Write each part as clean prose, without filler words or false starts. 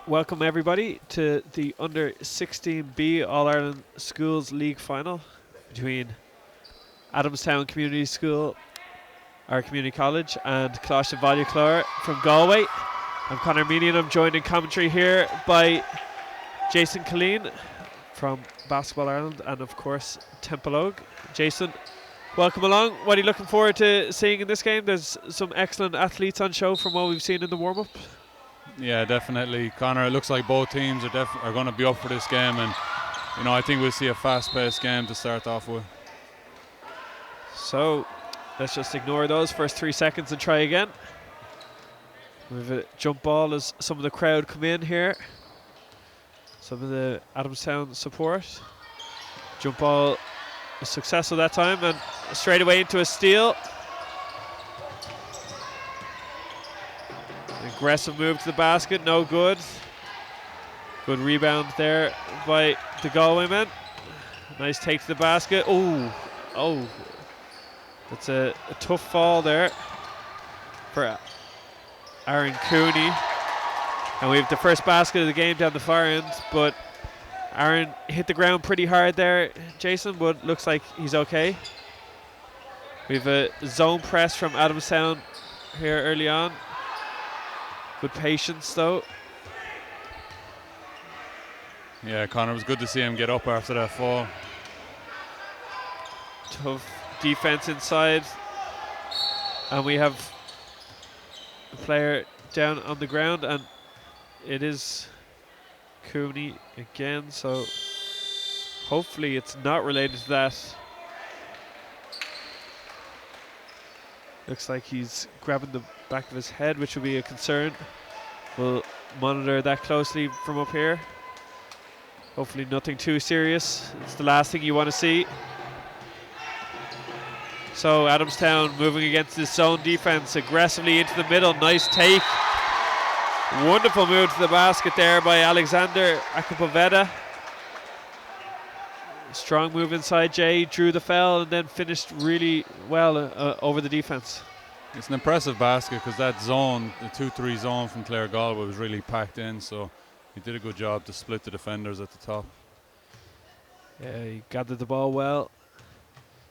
Welcome everybody to the Under 16B All-Ireland Schools League Final between Adamstown Community School, our community college, and Colaiste Bhaile Chlair from Galway. I'm Conor Meany and I'm joined in commentary here by Jason Colleen from Basketball Ireland and of course Templeogue. Jason, welcome along. What are you looking forward to seeing in this game? There's some excellent athletes on show from what we've seen in the warm-up. Yeah, definitely, Conor. It looks like both teams are going to be up for this game, and I think we'll see a fast-paced game to start off with. So let's just ignore those first 3 seconds and try again. We have a jump ball as some of the crowd come in here. Some of the Adamstown support. Jump ball was successful that time and straight away into a steal. Aggressive move to the basket, no good. Good rebound there by the Galway men. Nice take to the basket. Oh, that's a tough fall there for Aaron Cooney. And we have the first basket of the game down the far end, but Aaron hit the ground pretty hard there, Jason, but looks like he's okay. We have a zone press from Adamstown here early on. Good patience though. Yeah, Conor, it was good to see him get up after that fall. Tough defense inside. And we have a player down on the ground, and it is Cooney again, so hopefully it's not related to that. Looks like he's grabbing the back of his head, which will be a concern. We'll monitor that closely from up here. Hopefully nothing too serious. It's the last thing you want to see. So Adamstown moving against this zone defense aggressively into the middle. Nice take. Wonderful move to the basket there by Alexander Akapoveda. Strong move inside Jay, drew the foul and then finished really well over the defense. It's an impressive basket because that zone, the 2-3 zone from Clare Galway, was really packed in, so he did a good job to split the defenders at the top. Yeah, he gathered the ball well.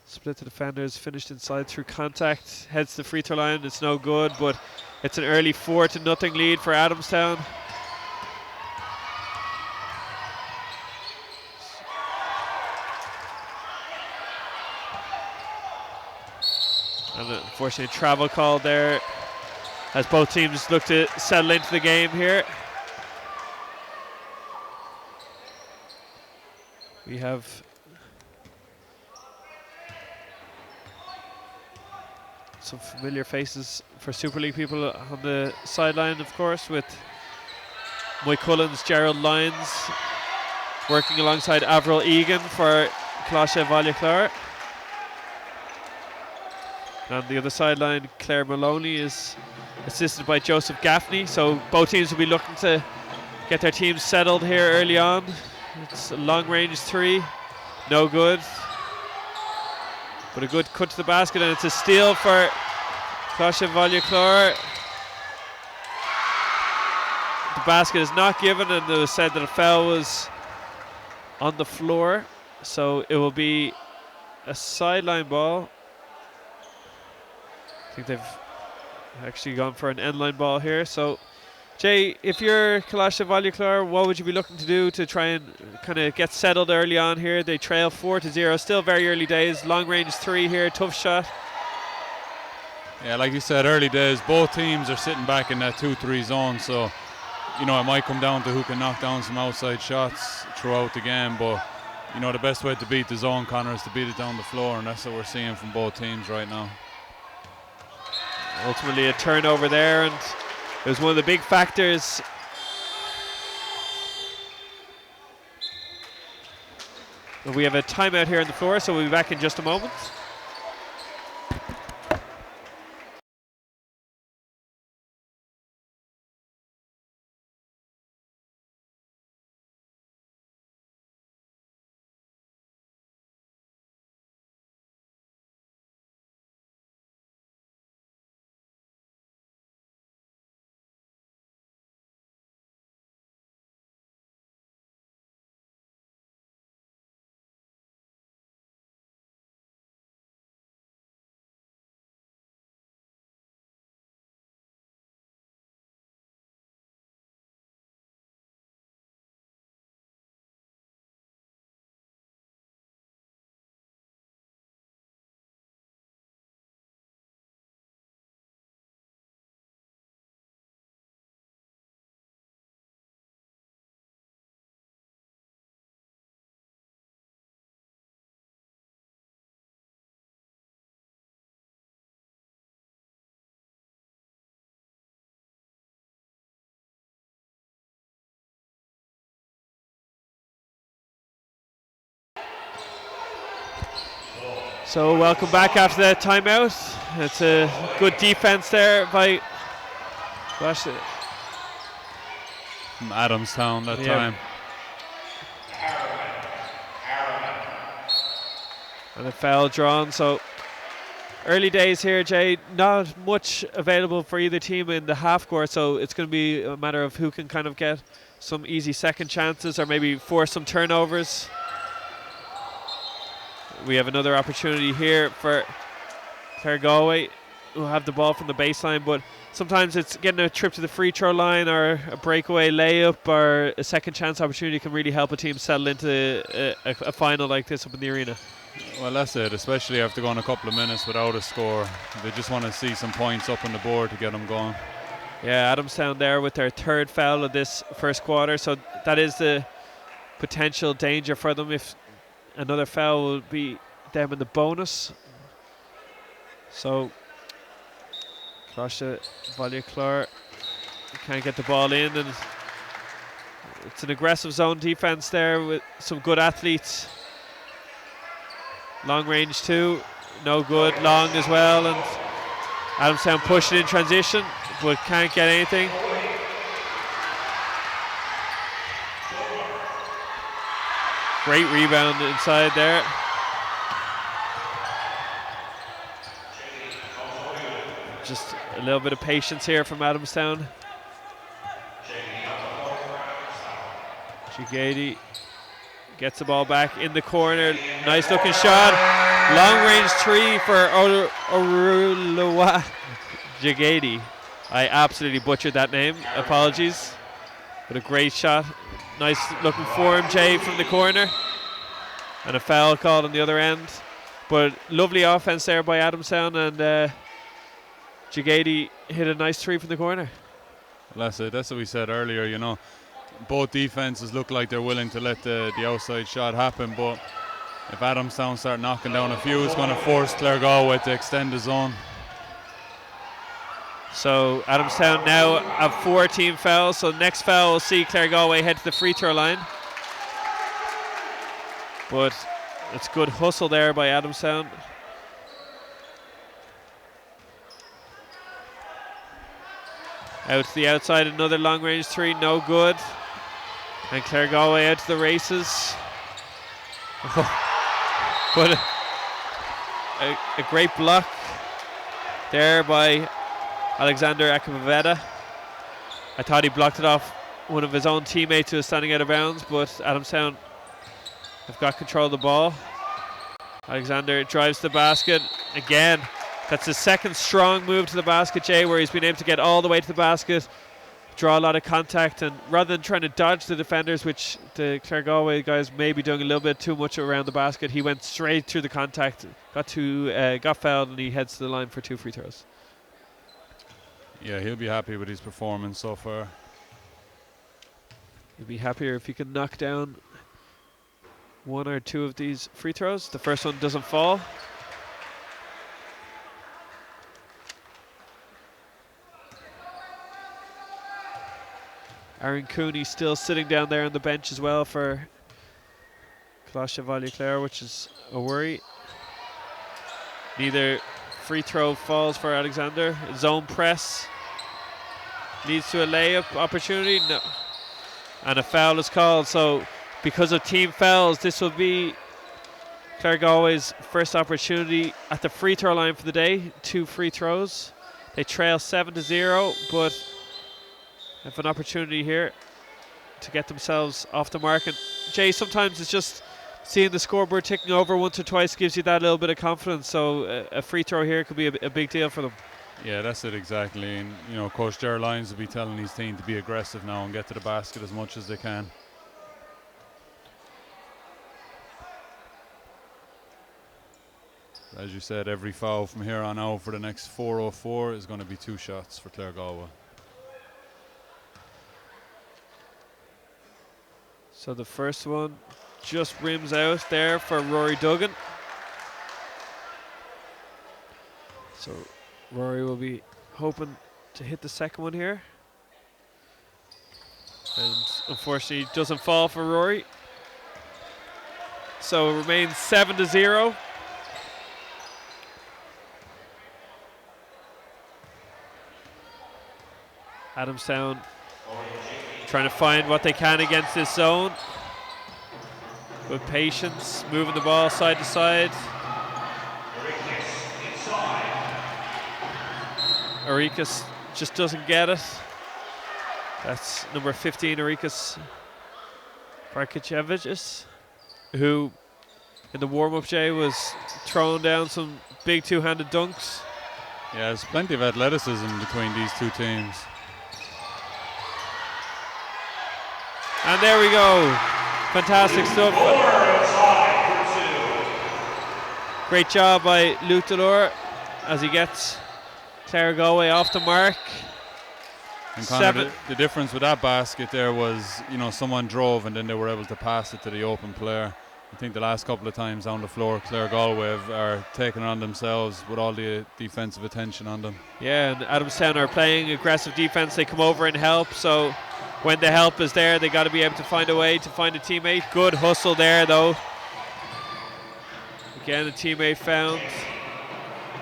Split the defenders, finished inside through contact, heads to the free throw line. It's no good, but it's an early 4-0 lead for Adamstown. And unfortunately, travel call there as both teams look to settle into the game here. We have some familiar faces for Super League people on the sideline, of course, with Mike Cullens, Gerald Lyons, working alongside Avril Egan for Colaiste Bhaile Chlair. On the other sideline, Claire Maloney is assisted by Joseph Gaffney. So both teams will be looking to get their teams settled here early on. It's a long range three, no good. But a good cut to the basket, and it's a steal for Colaiste Bhaile Chlair. The basket is not given, and it was said that a foul was on the floor. So it will be a sideline ball. I think they've actually gone for an end line ball here. So, Jay, if you're Colaiste Bhaile Chlair, what would you be looking to do to try and kind of get settled early on here? They trail 4-0, still very early days. Long range three here, tough shot. Yeah, like you said, early days. Both teams are sitting back in that 2-3 zone, so it might come down to who can knock down some outside shots throughout the game. But the best way to beat the zone, Conor, is to beat it down the floor, and that's what we're seeing from both teams right now. Ultimately a turnover there, and it was one of the big factors. We have a timeout here on the floor, so we'll be back in just a moment. So welcome back after the timeout. It's a good defense there by from Adamstown that time. And a foul drawn, so early days here, Jay. Not much available for either team in the half court, so it's going to be a matter of who can kind of get some easy second chances or maybe force some turnovers. We have another opportunity here for Clare Galway, who have the ball from the baseline, but sometimes it's getting a trip to the free throw line or a breakaway layup or a second chance opportunity can really help a team settle into a final like this up in the arena. Well, that's it, especially after going a couple of minutes without a score. They just want to see some points up on the board to get them going. Yeah, Adamstown there with their third foul of this first quarter, so that is the potential danger for them. If another foul will be them in the bonus. So Colaiste Bhaile Chlair can't get the ball in, and it's an aggressive zone defense there with some good athletes. Long range two, no good. Long as well, and Adamstown pushing in transition, but can't get anything. Great rebound inside there. Just a little bit of patience here from Adamstown. Jigady gets the ball back in the corner. Nice looking shot. Long range three for Orulawa Jigady. I absolutely butchered that name. Apologies. But a great shot. Nice looking form, Jay, from the corner. And a foul called on the other end. But lovely offense there by Adamstown, and Jigady hit a nice three from the corner. Well, that's what we said earlier, you know. Both defenses look like they're willing to let the outside shot happen, but if Adamstown start knocking down a few, it's going to force Clare Galway to extend the zone. So Adamstown now have 4 team fouls, so next foul will see Clare Galway head to the free throw line. But it's good hustle there by Adamstown. Out to the outside, another long range three, no good. And Clare Galway out to the races. But a great block there by Alexander Akavaveda. I thought he blocked it off one of his own teammates who was standing out of bounds, but Adamstown have got control of the ball. Alexander drives the basket again. That's his second strong move to the basket, Jay, where he's been able to get all the way to the basket, draw a lot of contact, and rather than trying to dodge the defenders, which the Clare Galway guys may be doing a little bit too much around the basket, he went straight through the contact, got fouled, and he heads to the line for 2 free throws. Yeah, he'll be happy with his performance so far. He'll be happier if he can knock down 1 or 2 of these free throws. The first one doesn't fall. Aaron Cooney still sitting down there on the bench as well for Colaiste Bhaile Chlair, which is a worry. Neither free throw falls for Alexander. Zone press leads to a layup opportunity. No. And a foul is called. So because of team fouls, this will be Clare Galway's first opportunity at the free throw line for the day. 2 free throws. They trail 7-0, but have an opportunity here to get themselves off the mark. And Jay, sometimes it's just seeing the scoreboard ticking over once or twice gives you that little bit of confidence. So a free throw here could be a big deal for them. Yeah, that's it exactly. And you know, Coach Ger Lyons will be telling his team to be aggressive now and get to the basket as much as they can. As you said, every foul from here on out for the next 4:04 is going to be 2 shots for Clare Galway. So the first one just rims out there for Rory Duggan. So Rory will be hoping to hit the second one here. And unfortunately doesn't fall for Rory. So it remains 7-0. Adamstown trying to find what they can against this zone. With patience, moving the ball side to side. Arikas just doesn't get it. That's number 15, Arikas Barkicevic, who in the warm-up, Jay, was throwing down some big two-handed dunks. Yeah, there's plenty of athleticism between these two teams. And there we go. Fantastic stuff. Great job by Luke Delore as he gets Clare Galway off the mark. And Conor, the difference with that basket there was, you know, someone drove and then they were able to pass it to the open player. I think the last couple of times on the floor, Clare Galway are taking it on themselves with all the defensive attention on them. Yeah, and Adamstown are playing aggressive defense. They come over and help, so when the help is there, they got to be able to find a way to find a teammate. Good hustle there, though. Again, a teammate found.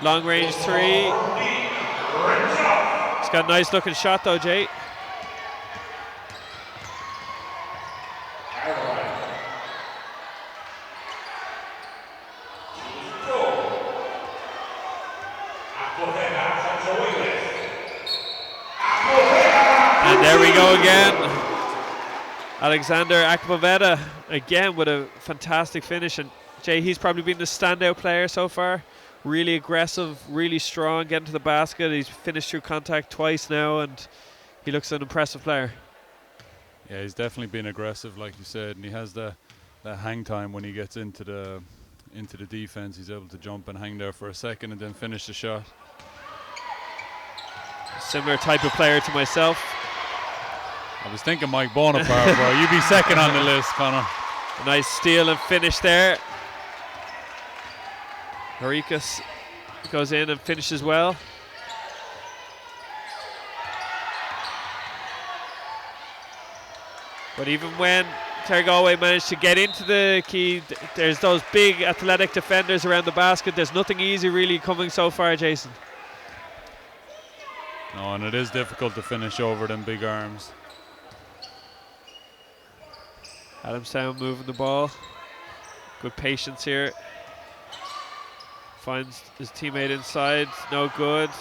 Long range three. It's got a nice looking shot, though, Jay. And there we go again. Alexander Akpoveda again with a fantastic finish. And Jay, he's probably been the standout player so far. Really aggressive, really strong, getting to the basket. He's finished through contact twice now, and he looks an impressive player. Yeah, he's definitely been aggressive, like you said, and he has the hang time when he gets into the defense. He's able to jump and hang there for a second and then finish the shot. Similar type of player to myself. I was thinking Mike Bonaparte, bro. You'd be second on the list, Conor. A nice steal and finish there. Harikas goes in and finishes well. But even when Clare Galway managed to get into the key, there's those big athletic defenders around the basket. There's nothing easy really coming so far, Jason. No, and it is difficult to finish over them big arms. Adamstown moving the ball. Good patience here. Finds his teammate inside, no good.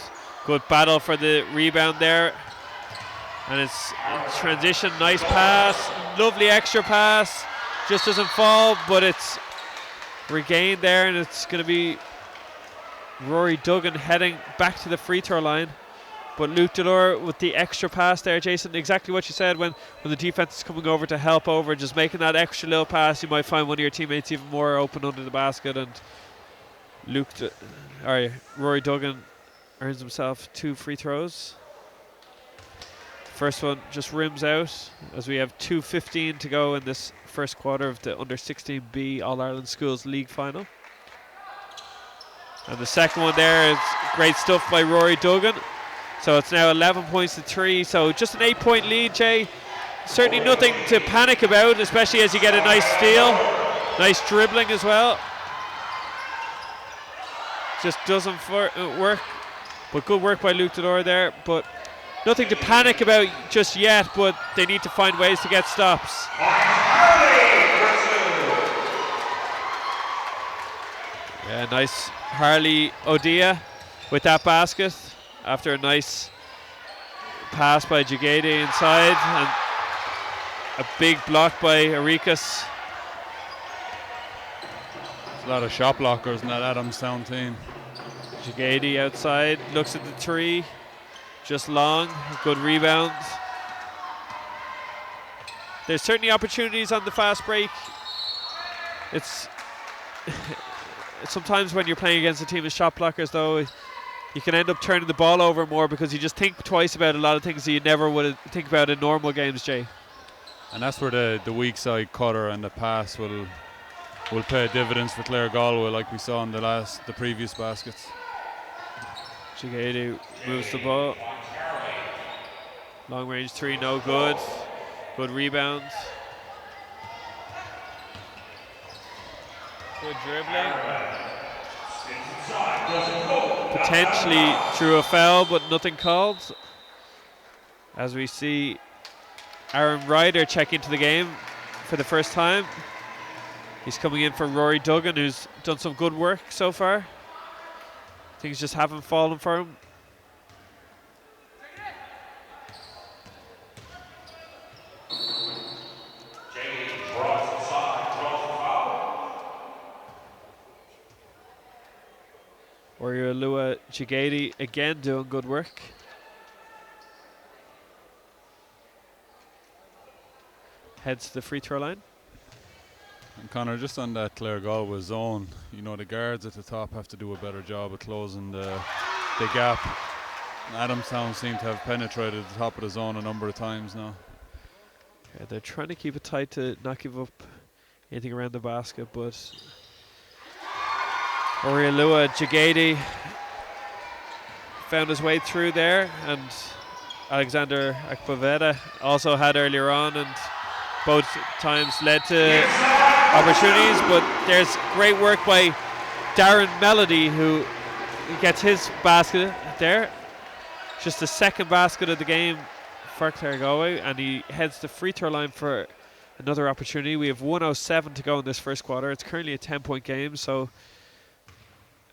Good battle for the rebound there. And it's transition, nice pass, lovely extra pass. Just doesn't fall, but it's regained there, and it's going to be Rory Duggan heading back to the free throw line. But Luke Delore with the extra pass there, Jason, exactly what you said when the defense is coming over to help over, just making that extra little pass, you might find one of your teammates even more open under the basket, and Rory Duggan earns himself 2 free throws. First one just rims out as we have 2:15 to go in this first quarter of the Under-16B All-Ireland Schools League Final. And the second one there is great stuff by Rory Duggan. So it's now 11 points to 3, so just an 8-point lead, Jay. Certainly nothing to panic about, especially as you get a nice steal. Nice dribbling as well. Just doesn't work, but good work by Luke Delore there. But nothing to panic about just yet, but they need to find ways to get stops. Yeah, nice Harley Odia with that basket after a nice pass by Jagade inside, and a big block by Arikas. There's a lot of shot blockers in that Adamstown team. Jagade outside, looks at the 3, just long, good rebound. There's certainly opportunities on the fast break. It's sometimes when you're playing against a team of shot blockers, though, you can end up turning the ball over more because you just think twice about a lot of things that you never would think about in normal games, Jay. And that's where the weak side cutter and the pass will pay dividends for Clare Galway, like we saw in the previous baskets. Jagade moves the ball. Long range 3, no good. Good rebound. Good dribbling. Potentially through a foul, but nothing called. As we see Aaron Ryder check into the game for the first time. He's coming in for Rory Duggan, who's done some good work so far. Things just haven't fallen for him. Oriolua Jigady again doing good work. Heads to the free throw line. And Connor, just on that Clare Galway zone, you know, the guards at the top have to do a better job of closing the gap. Adamstown seem to have penetrated the top of the zone a number of times now. Yeah, they're trying to keep it tight to not give up anything around the basket, but Oriolua Jigady found his way through there, and Alexander Akpoveda also had earlier on, and both times led to opportunities, but there's great work by Darren Melody, who gets his basket there. Just the second basket of the game for Clare Galway, and he heads the free throw line for another opportunity. We have 1:07 to go in this first quarter. It's currently a 10-point game, so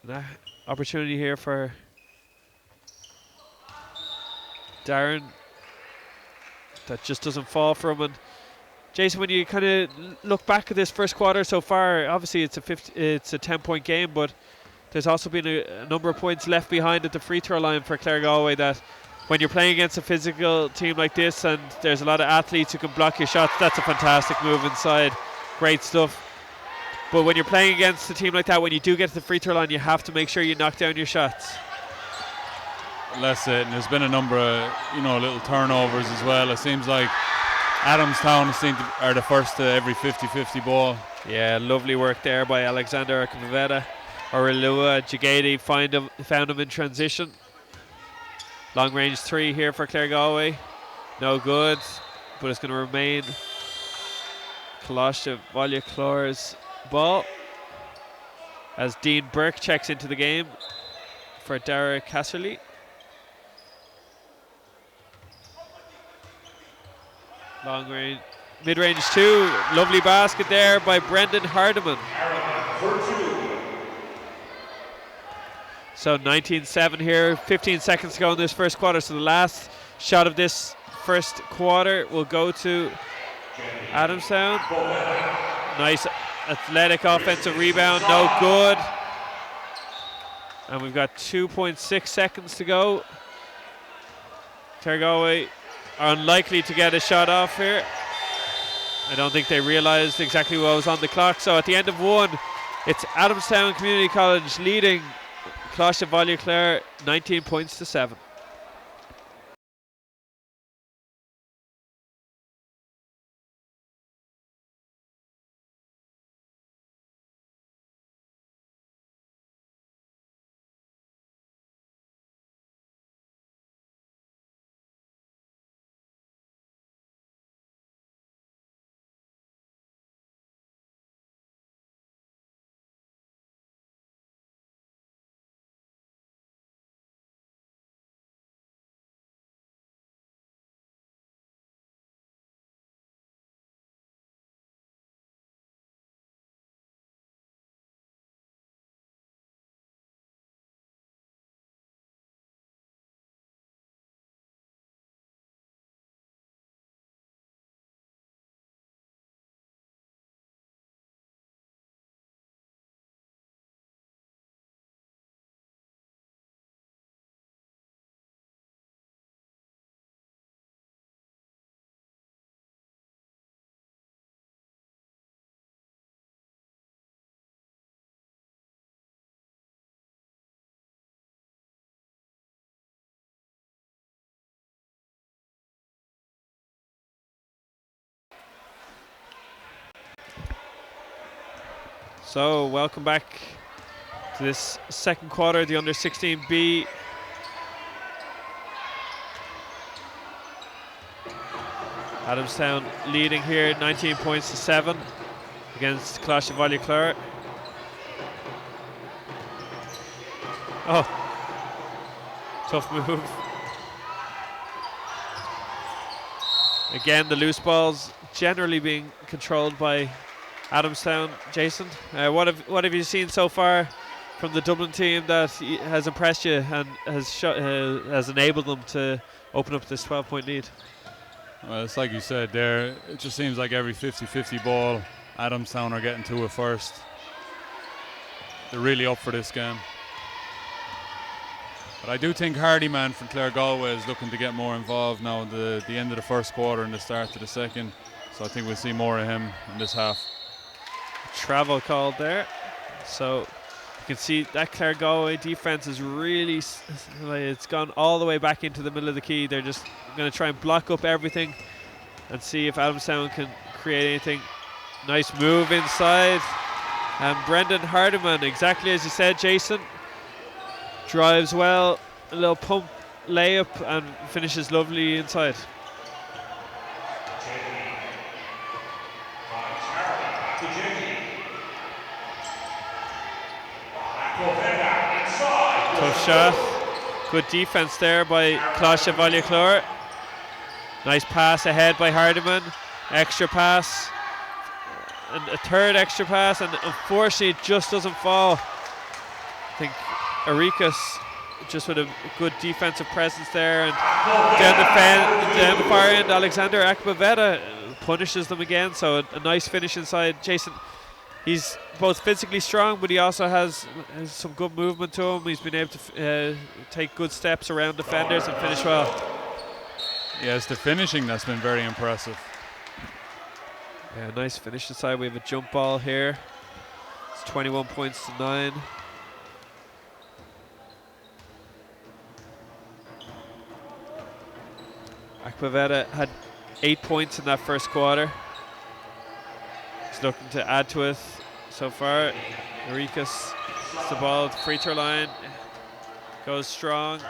an opportunity here for Darren that just doesn't fall for him. And Jason, when you kind of look back at this first quarter so far, obviously it's a 10-point game, but there's also been a number of points left behind at the free throw line for Clare Galway, that when you're playing against a physical team like this and there's a lot of athletes who can block your shots, that's a fantastic move inside. Great stuff. But when you're playing against a team like that, when you do get to the free throw line, you have to make sure you knock down your shots. That's it, and there's been a number of, you know, little turnovers as well. It seems like Adamstown are the first to every 50-50 ball. Yeah, lovely work there by Alexander Akpoveda. Oriolua Jigady found him in transition. Long range three here for Clare Galway. No good, but it's going to remain Colaiste Bhaile Chlair's ball as Dean Burke checks into the game for Dara Casserly. Long range, mid-range two, lovely basket there by Brendan Hardiman. So 19-7 here, 15 seconds to go in this first quarter. So the last shot of this first quarter will go to Adamstown. Nice athletic offensive rebound, no good. And we've got 2.6 seconds to go. Clare Galway are unlikely to get a shot off here. I don't think they realised exactly what was on the clock. So at the end of one, it's Adamstown Community College leading Colaiste Bhaile Chlair 19 points to 7. So welcome back to this second quarter, the U16B. Adamstown leading here, 19 points to 7 against Colaiste Bhaile Chlair. Oh, tough move. Again, the loose balls generally being controlled by Adamstown. Jason, what have you seen so far from the Dublin team that has impressed you and has enabled them to open up this 12-point lead? Well, it's like you said there, it just seems like every 50-50 ball, Adamstown are getting to it first. They're really up for this game. But I do think Hardyman from Clare Galway is looking to get more involved now at the end of the first quarter and the start of the second. So I think we'll see more of him in this half. Travel called there. So you can see that Clare Galway defense is really, it's gone all the way back into the middle of the key. They're just going to try and block up everything and see if Adamstown can create anything. Nice move inside. And Brendan Hardiman, exactly as you said, Jason, drives well, a little pump layup and finishes lovely inside. Tough shot. Good defense there by Colaiste Bhaile Chlair. Nice pass ahead by Hardiman. Extra pass. And a third extra pass, and unfortunately it just doesn't fall. I think Arikas just with a good defensive presence there, and down the far end Alexander Akbaveta punishes them again. So a nice finish inside. Jason, he's both physically strong, but he also has some good movement to him. He's been able to take good steps around defenders and finish well. Yeah, it's the finishing that's been very impressive. Yeah, nice finish inside. We have a jump ball here. It's 21 points to 9. Akbaveta had 8 points in that first quarter. He's looking to add to it so far. Arikas gets the ball at the free throw line. Goes strong.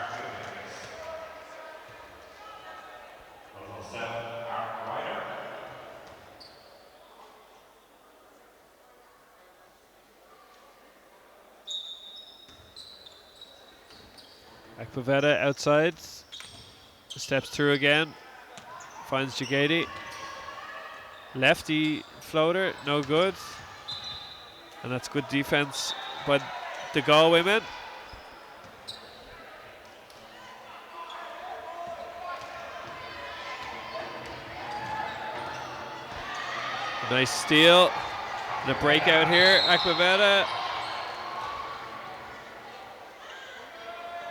Akbaveta outside, steps through again, finds Jagady. Lefty floater, no good. And that's good defense by the Galway men. Nice steal, and a breakout here, Akbaveta.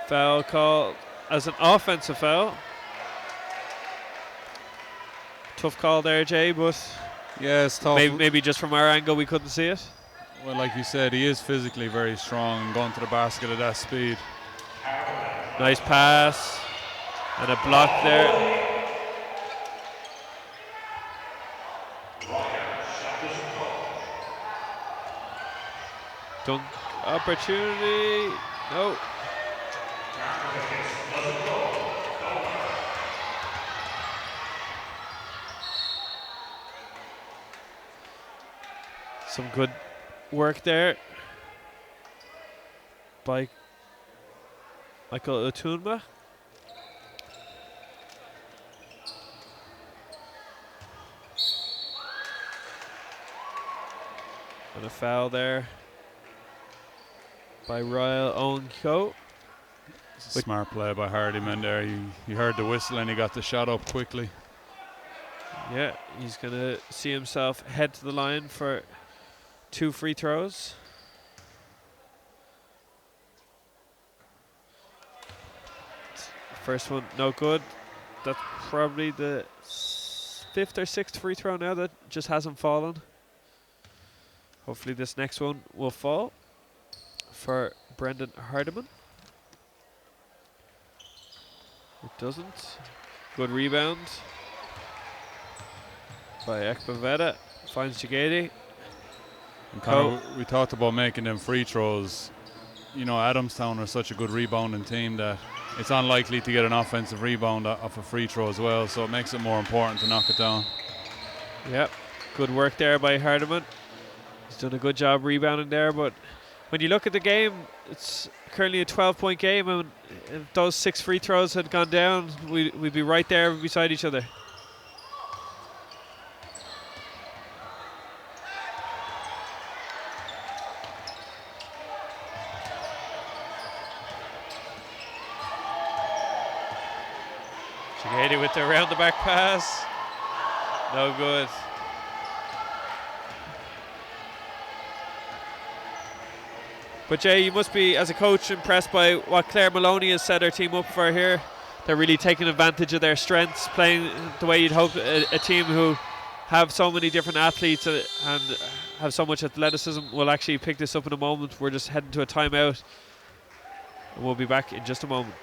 Foul call as an offensive foul. Tough call there, Jay, but yeah, it's tough. Maybe just from our angle we couldn't see it. Well, like you said, he is physically very strong and going to the basket at that speed. Nice pass and a block there. Dunk opportunity. No. Some good work there by Michael Otunma. And a foul there by Ryle Owenco. Smart play by Hardiman there. He heard the whistle and he got the shot up quickly. Yeah, he's going to see himself head to the line for 2 free throws. First one, no good. That's probably the 5th or 6th free throw now that just hasn't fallen. Hopefully this next one will fall for Brendan Hardiman. It doesn't. Good rebound by Akbaveta. Finds Jagady. We talked about making them free throws. You know, Adamstown are such a good rebounding team that it's unlikely to get an offensive rebound off a free throw as well, so it makes it more important to knock it down. Yep, good work there by Hardiman. He's done a good job rebounding there, but when you look at the game, it's currently a 12-point game, and if those 6 free throws had gone down, we'd be right there beside each other. Chigady with the round the back pass. No good. But Jay, you must be, as a coach, impressed by what Claire Maloney has set her team up for here. They're really taking advantage of their strengths, playing the way you'd hope a team who have so many different athletes and have so much athleticism will actually pick this up in a moment. We're just heading to a timeout, and we'll be back in just a moment.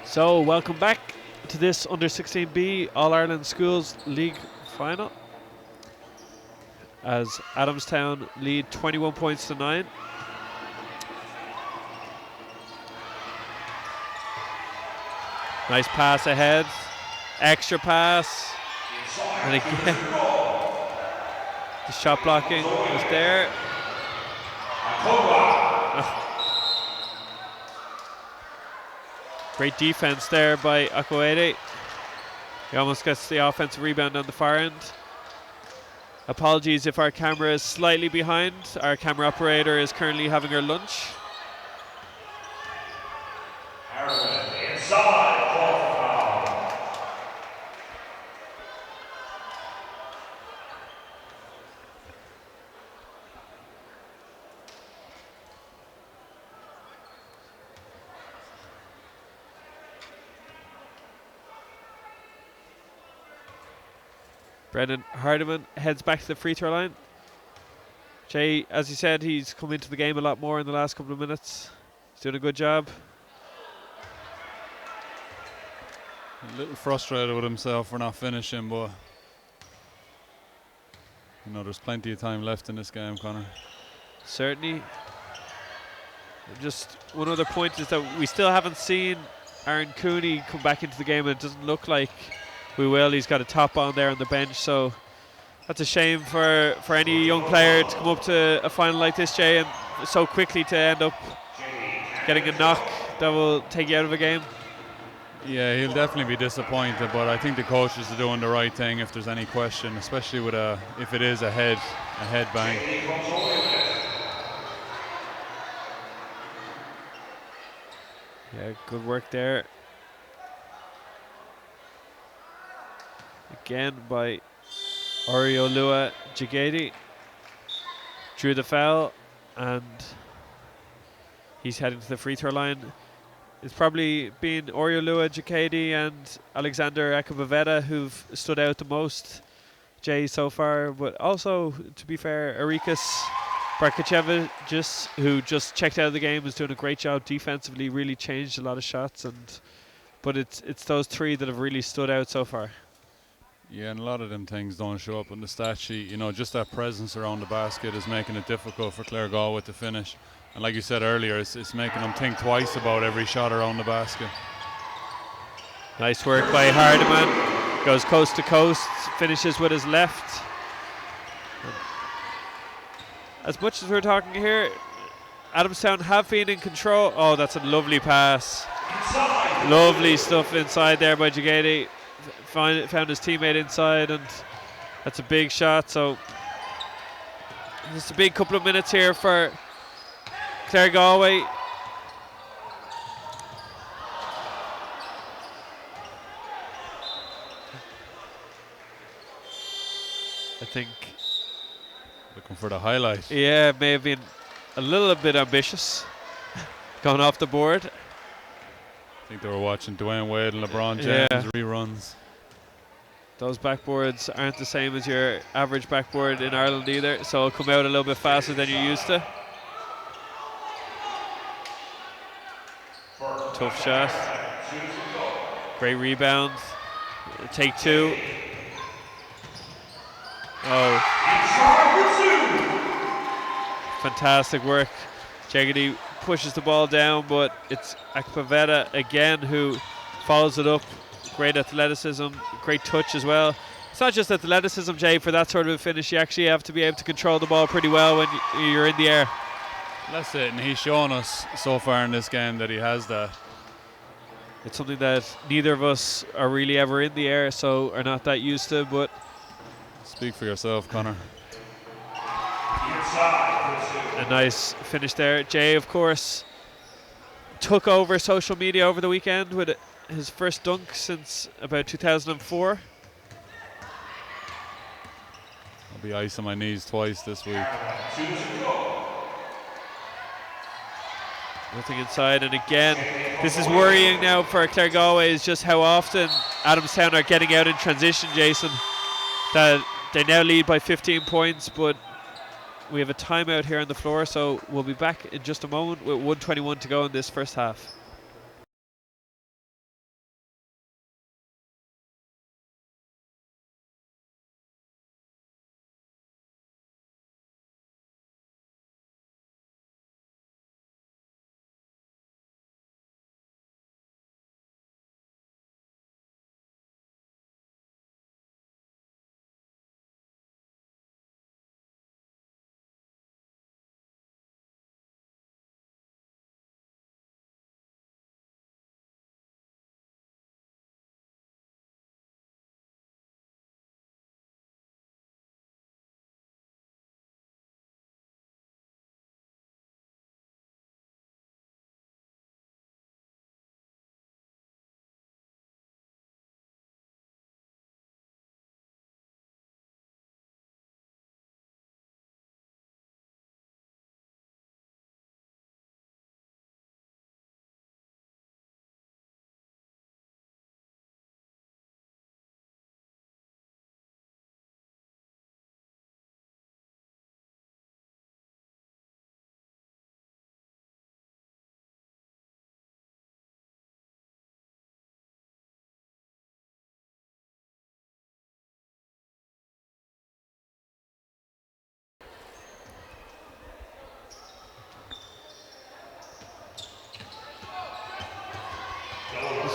So welcome back to this Under 16B All-Ireland Schools League final, as Adamstown lead 21 points to 9. Nice pass ahead, extra pass, and again the shot blocking was there. Great defense there by Akoede. He almost gets the offensive rebound on the far end. Apologies if our camera is slightly behind. Our camera operator is currently having her lunch. Inside, foul. Brendan Hardiman heads back to the free throw line. Jay, as you said, he's come into the game a lot more in the last couple of minutes. He's doing a good job. A little frustrated with himself for not finishing, but you know there's plenty of time left in this game, Connor. Certainly. Just one other point is that we still haven't seen Aaron Cooney come back into the game, and it doesn't look like we will. He's got a top on there on the bench, so that's a shame for any young player to come up to a final like this, Jay, and so quickly to end up getting a knock that will take you out of a game. Yeah, he'll definitely be disappointed, but I think the coaches are doing the right thing if there's any question, especially with if it is a head bang. Yeah, good work there. Again by Oriolua Jigady. Drew the foul, and he's heading to the free throw line. It's probably been Oriolua Jigady and Alexander Akabaveta who've stood out the most, Jay, so far. But also, to be fair, Arikas Barkachevich, who just checked out of the game, is doing a great job defensively, really changed a lot of shots. But it's those three that have really stood out so far. Yeah, and a lot of them things don't show up on the stat sheet. You know, just that presence around the basket is making it difficult for Clare Galway to finish. And like you said earlier, it's making them think twice about every shot around the basket. Nice work by Hardiman. Goes coast to coast, finishes with his left. As much as we're talking here, Adamstown have been in control. Oh, that's a lovely pass. Lovely stuff inside there by Jigady. Found his teammate inside, and that's a big shot. So Just a big couple of minutes here for Clare Galway. I think. Looking for the highlight. Yeah, may have been a little bit ambitious going off the board. I think they were watching Dwayne Wade and LeBron James reruns. Those backboards aren't the same as your average backboard in Ireland either, so it'll come out a little bit faster than you're used to. Tough shot. Great rebound. Take two. Oh. Fantastic work. Jaggerty pushes the ball down, but it's Akpavetta again who follows it up. Great athleticism, great touch as well. It's not just athleticism, Jay, for that sort of a finish. You actually have to be able to control the ball pretty well when you're in the air. That's it, and he's shown us so far in this game that he has that. It's something that neither of us are really ever in the air, so are not that used to, but... Speak for yourself, Connor. A nice finish there. Jay, of course, took over social media over the weekend with his first dunk since about 2004. I'll be icing my knees twice this week. Nothing inside, and again, this is worrying now for Clare Galway, is just how often Adamstown are getting out in transition, Jason. That they now lead by 15 points, but we have a timeout here on the floor, so we'll be back in just a moment with 1:21 to go in this first half.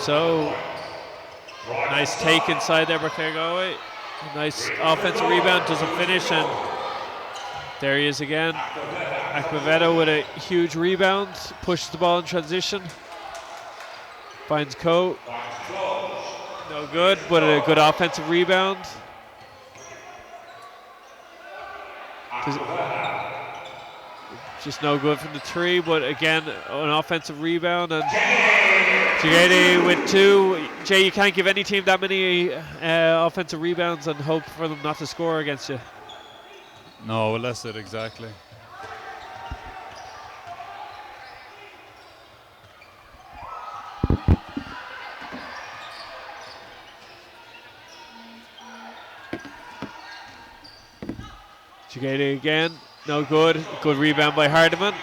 So, nice take inside there by Clare Galway. Nice offensive rebound, doesn't finish, and there he is again. Akpavetta with a huge rebound, pushes the ball in transition. Finds Coe. No good, but a good offensive rebound. Just no good from the three, but again, an offensive rebound, and Jaggerty with two. Jay, you can't give any team that many offensive rebounds and hope for them not to score against you. No, well, that's it exactly. Jaggerty again, no good. Good rebound by Hardiman.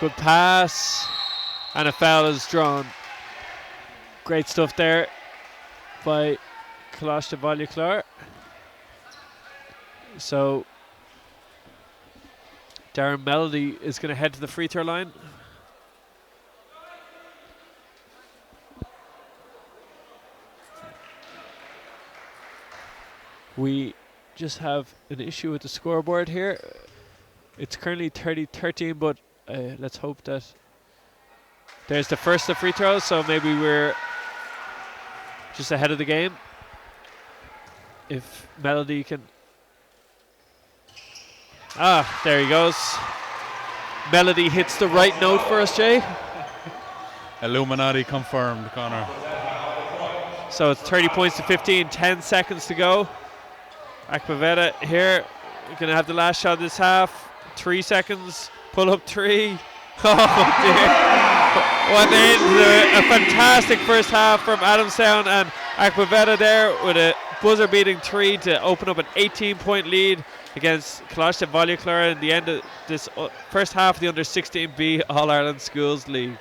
Good pass, and a foul is drawn. Great stuff there by Colaiste Bhaile Chlair. So Darren Melody is going to head to the free throw line. We just have an issue with the scoreboard here. It's currently 30-13, but let's hope that there's the first of free throws, so maybe we're just ahead of the game. If Melody can Ah, there he goes. Melody hits the right note for us, Jay. Illuminati confirmed, Connor. So it's 30 points to 15, 10 seconds to go. Akbaveta here, going to have the last shot of this half. 3 seconds, pull up 3. Oh dear. What end to a fantastic first half from Adamstown, and Akbaveta there with a buzzer beating 3 to open up an 18-point lead against Colaiste Bhaile Chlair in the end of this first half of the Under-16B All-Ireland Schools League.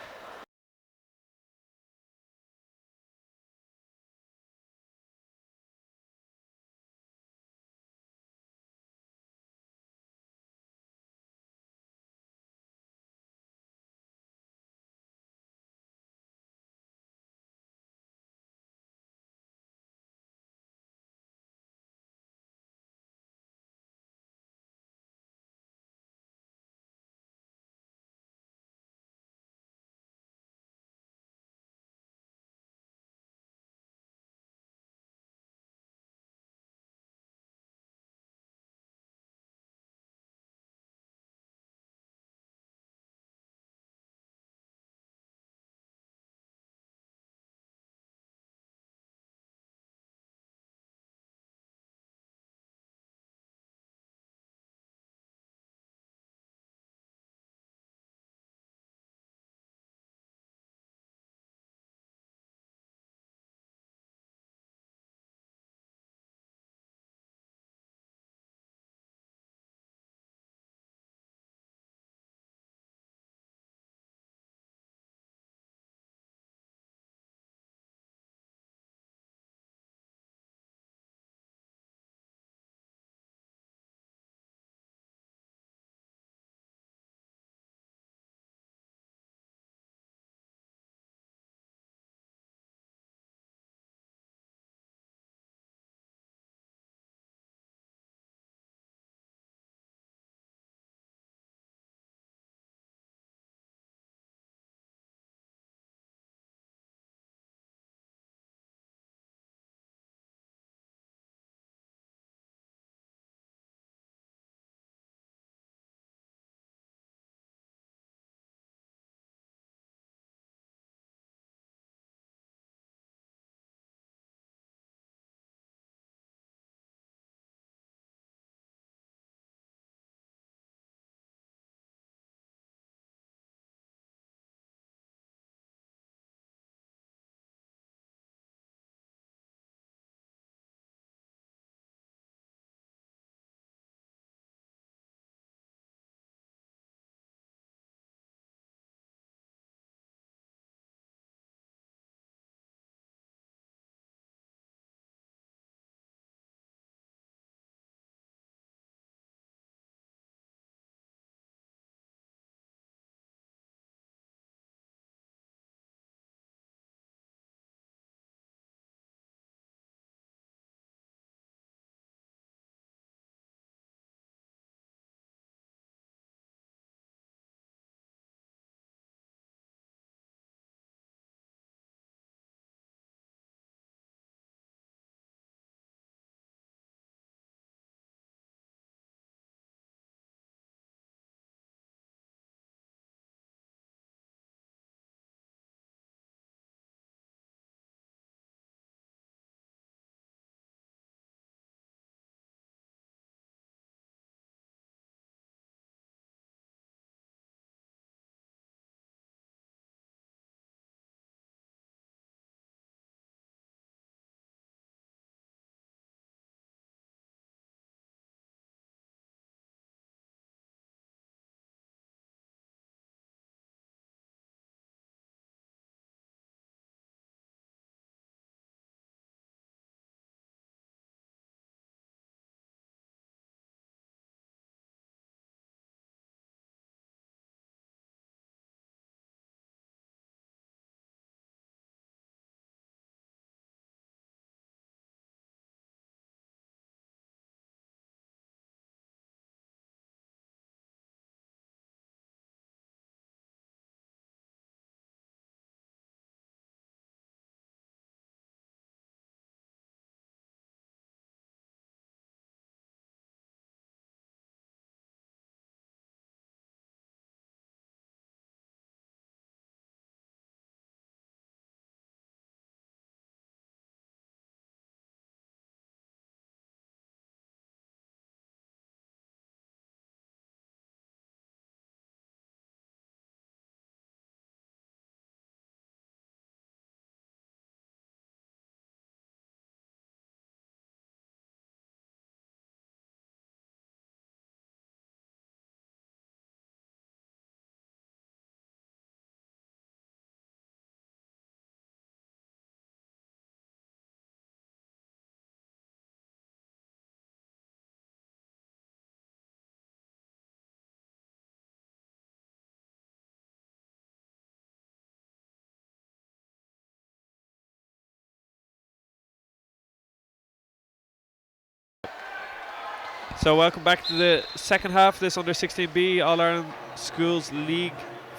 So welcome back to the second half of this Under-16B All-Ireland Schools League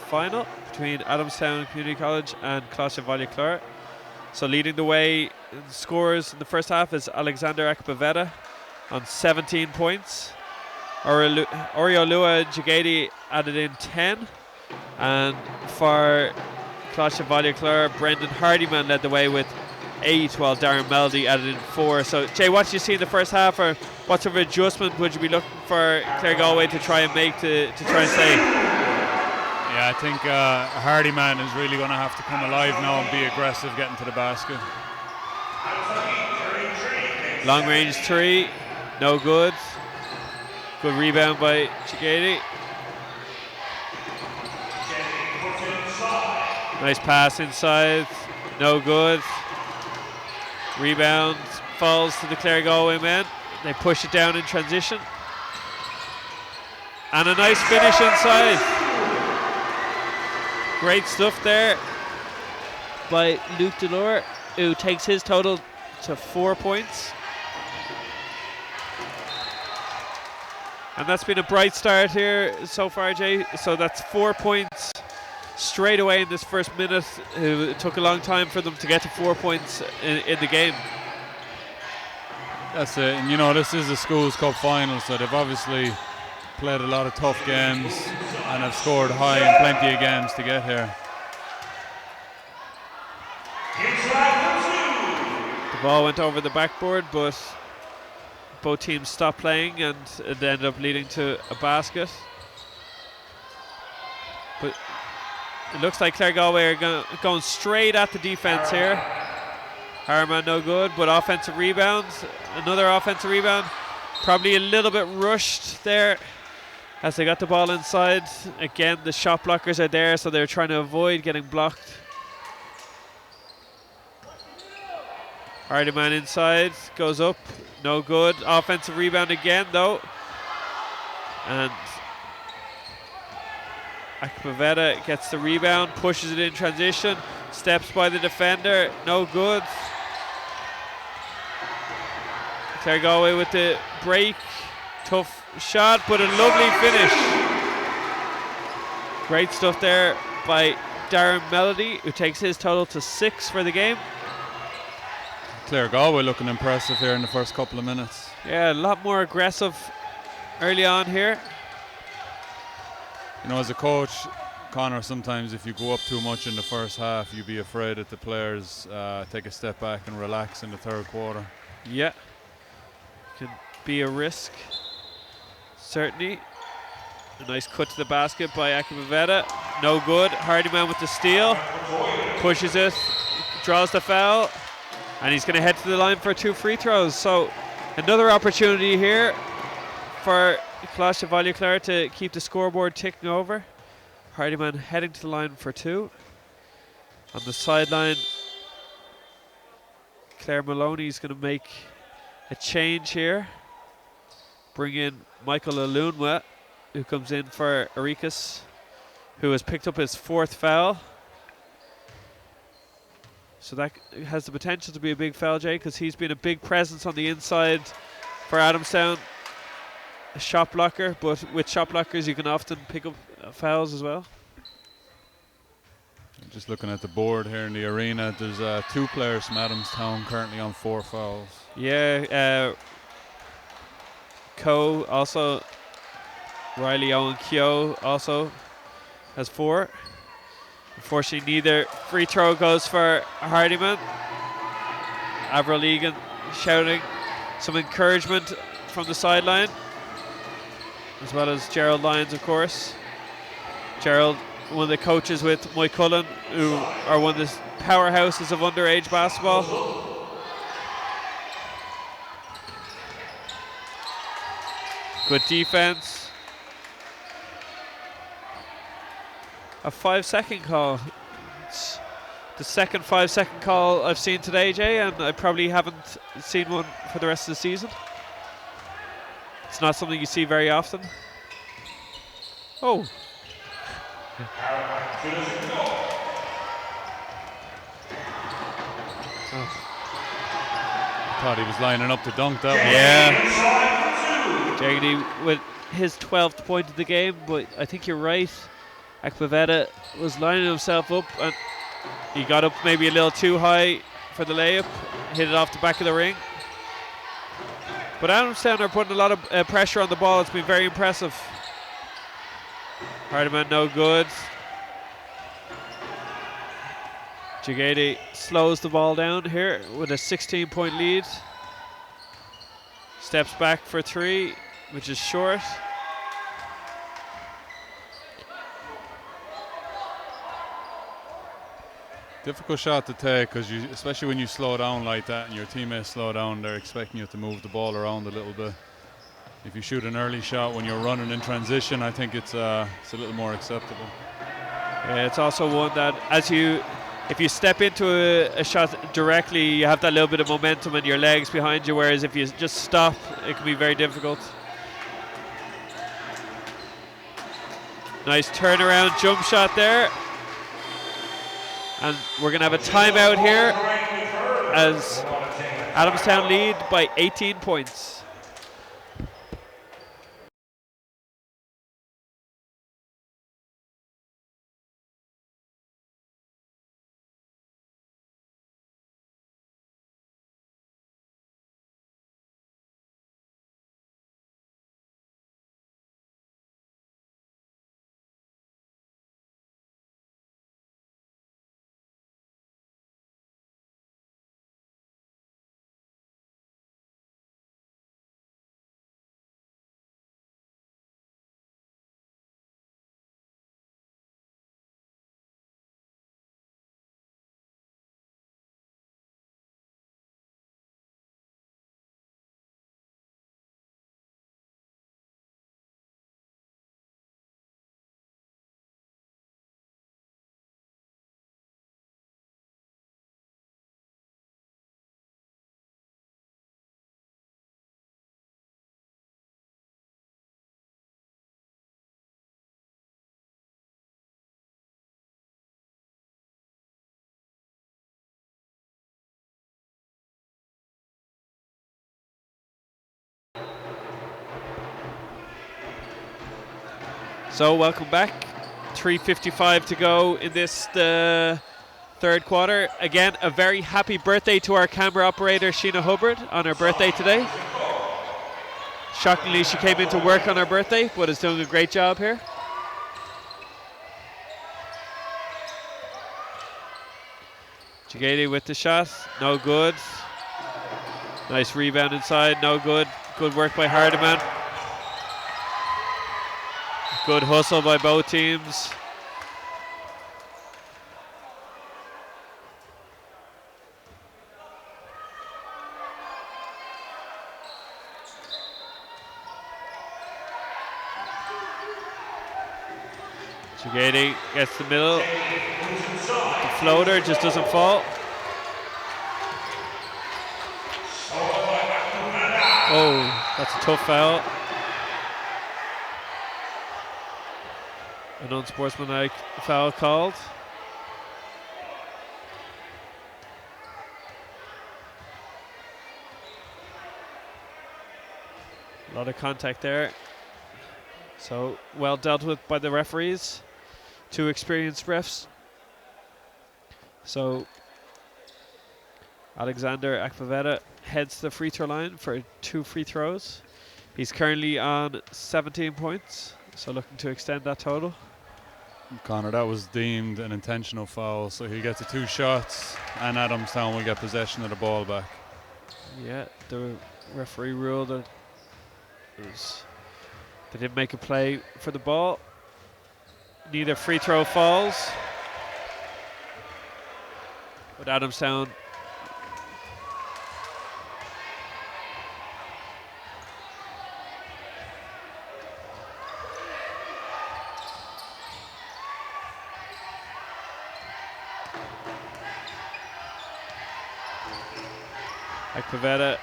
final between Adamstown Community College and Colaiste Bhaile Chlair. So leading the way in scores in the first half is Alexander Akbaveta on 17 points. Oriolua Jagadi added in 10. And for Colaiste Bhaile Chlair, Brendan Hardyman led the way with 8, while Darren Melody added in 4. So, Jay, what did you see in the first half, or what sort of adjustment would you be looking for Clare Galway to try and make to try and stay? Yeah, I think Hardyman is really going to have to come alive now and be aggressive getting to the basket. Long range 3, no good. Good rebound by Chigati. Nice pass inside, no good. Rebound falls to the Clare Galway men. They push it down in transition. And a nice finish inside. Great stuff there by Luke Delore, who takes his total to 4 points. And that's been a bright start here so far, Jay. So that's 4 points straight away in this first minute. It took a long time for them to get to 4 points in the game. That's it, and you know, this is a Schools Cup final, so they've obviously played a lot of tough games and have scored high in plenty of games to get here. The ball went over the backboard, but both teams stopped playing and it ended up leading to a basket. But it looks like Clare Galway are going straight at the defense here. Harman no good, but offensive rebound. Another offensive rebound. Probably a little bit rushed there as they got the ball inside. Again, the shot blockers are there, so they're trying to avoid getting blocked. Hardyman inside, goes up, no good. Offensive rebound again though. And Akbaveta gets the rebound, pushes it in transition, steps by the defender, no good. Clare Galway with the break, tough shot, but a lovely finish. Great stuff there by Darren Melody, who takes his total to 6 for the game. Clare Galway looking impressive here in the first couple of minutes. Yeah, a lot more aggressive early on here. You know, as a coach, Conor, sometimes if you go up too much in the first half, you'd be afraid that the players take a step back and relax in the third quarter. Yeah, can be a risk, certainly. A nice cut to the basket by Akbaveta, no good. Hardyman with the steal, pushes it, draws the foul, and he's going to head to the line for 2 free throws. So another opportunity here for Colaiste Bhaile Chlair to keep the scoreboard ticking over. Hardyman heading to the line for 2. On the sideline, Claire Maloney is going to make a change here. Bring in Michael Alunwa, who comes in for Arikas, who has picked up his 4th foul. So that has the potential to be a big foul, Jay, because he's been a big presence on the inside for Adamstown. A shot blocker, but with shot blockers you can often pick up fouls as well. Just looking at the board here in the arena, there's 2 players from Adamstown currently on 4 fouls. Yeah, Coe also, Riley Owen Keogh also has 4. Unfortunately, neither free throw goes for Hardyman. Avril Egan shouting some encouragement from the sideline, as well as Gerald Lyons, of course. Gerald, one of the coaches with Mike Cullen, who are one of the powerhouses of underage basketball. Good defense. A 5-second call. It's the second 5-second call I've seen today, Jay, and I probably haven't seen one for the rest of the season. It's not something you see very often. Oh. Thought he was lining up to dunk that one. Yeah. Jeremy with his 12th point of the game, but I think you're right. Akpavetta was lining himself up and he got up maybe a little too high for the layup, hit it off the back of the ring. But Adamstown are putting a lot of pressure on the ball. It's been very impressive. Hardiman no good. Jagady slows the ball down here with a 16-point lead. Steps back for three, which is short. Difficult shot to take because especially when you slow down like that and your teammates slow down, they're expecting you to move the ball around a little bit. If you shoot an early shot when you're running in transition, I think it's a little more acceptable. Yeah, it's also one that if you step into a shot directly, you have that little bit of momentum and your legs behind you, whereas if you just stop, it can be very difficult. Nice turnaround jump shot there. And we're going to have a timeout here as Adamstown lead by 18 points. So welcome back. 3:55 to go in this third quarter. Again, a very happy birthday to our camera operator Sheena Hubbard on her birthday today. Shockingly, she came into work on her birthday, but is doing a great job here. Jagady with the shot, no good. Nice rebound inside, no good. Good work by Hardiman. Good hustle by both teams. Jagady gets the middle. The floater just doesn't fall. Oh, that's a tough foul. An unsportsmanlike foul called. A lot of contact there. So well dealt with by the referees. Two experienced refs. So Alexander Akpavetta heads to the free throw line for 2 free throws. He's currently on 17 points, so looking to extend that total. Connor, that was deemed an intentional foul, so he gets the 2 shots and Adamstown will get possession of the ball back. Yeah, the referee ruled that they didn't make a play for the ball. Neither free throw falls. But Adamstown Akpavetta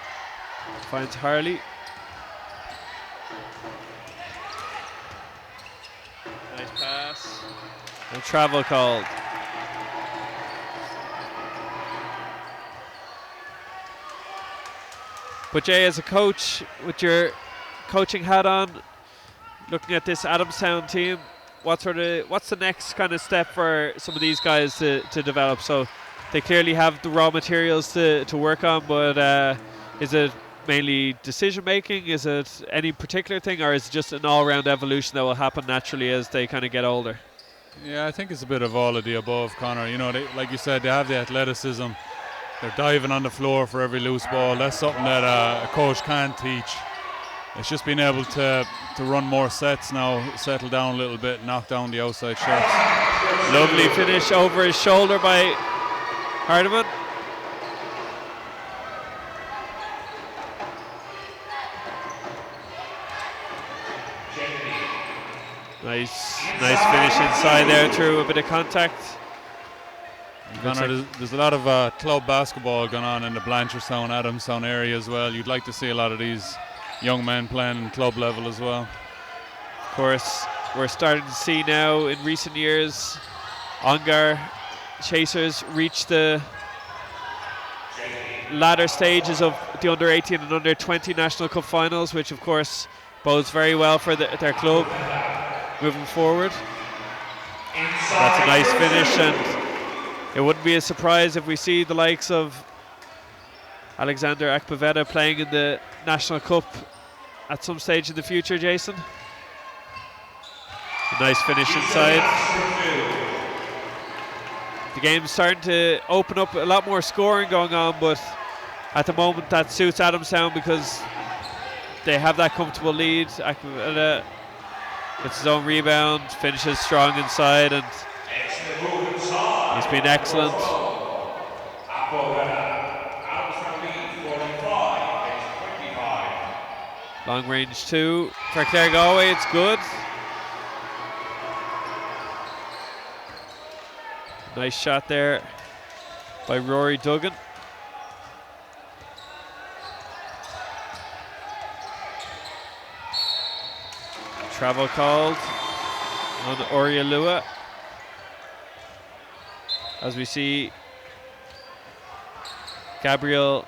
finds Harley. Nice pass. And travel called. But Jay, as a coach, with your coaching hat on, looking at this Adamstown team, what's the next kind of step for some of these guys to develop? So they clearly have the raw materials to work on, but is it mainly decision making? Is it any particular thing, or is it just an all-round evolution that will happen naturally as they kind of get older? Yeah, I think it's a bit of all of the above, Connor. You know, like you said, they have the athleticism. They're diving on the floor for every loose ball. That's something that a coach can't teach. It's just being able to run more sets now, settle down a little bit, knock down the outside shots. Lovely finish over his shoulder by Hardiman. Nice finish inside there through a bit of contact. Connor, there's a lot of club basketball going on in the Blanchardstown, Adamstown area as well. You'd like to see a lot of these young men playing club level as well. Of course, we're starting to see now in recent years Ongar Chasers reach the latter stages of the under 18 and under 20 National Cup finals, which of course bodes very well for their club moving forward. That's a nice finish, and it wouldn't be a surprise if we see the likes of Alexander Akpaveta playing in the National Cup at some stage in the future, Jason. A nice finish inside. The game's starting to open up, a lot more scoring going on, but at the moment that suits Adamstown because they have that comfortable lead. Akpaveta gets his own rebound, finishes strong inside, and he's been excellent. Long range two for Clare Galway, it's good. Nice shot there by Rory Duggan. Travel called on Orialua as we see Gabriel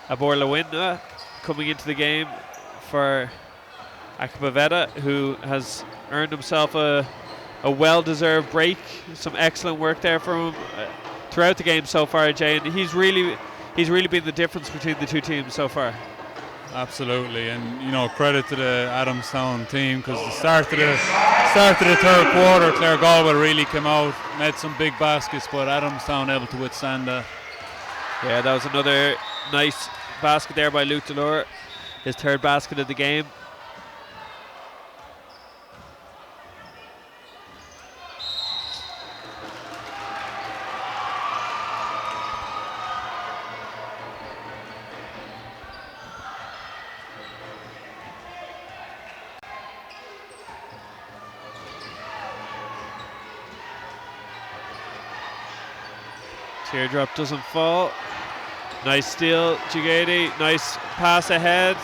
Aborlawinna coming into the game for Akpaveta, who has earned himself a well-deserved break. Some excellent work there from him throughout the game so far, Jay, and he's really been the difference between the two teams so far. Absolutely, and you know, credit to the Adamstown team because the start of the third quarter, Clare Galway really came out, made some big baskets, but Adamstown able to withstand that. Yeah, that was another nice basket there by Luke Delore, his third basket of the game. Teardrop doesn't fall. Nice steal, Jigady. Nice pass ahead.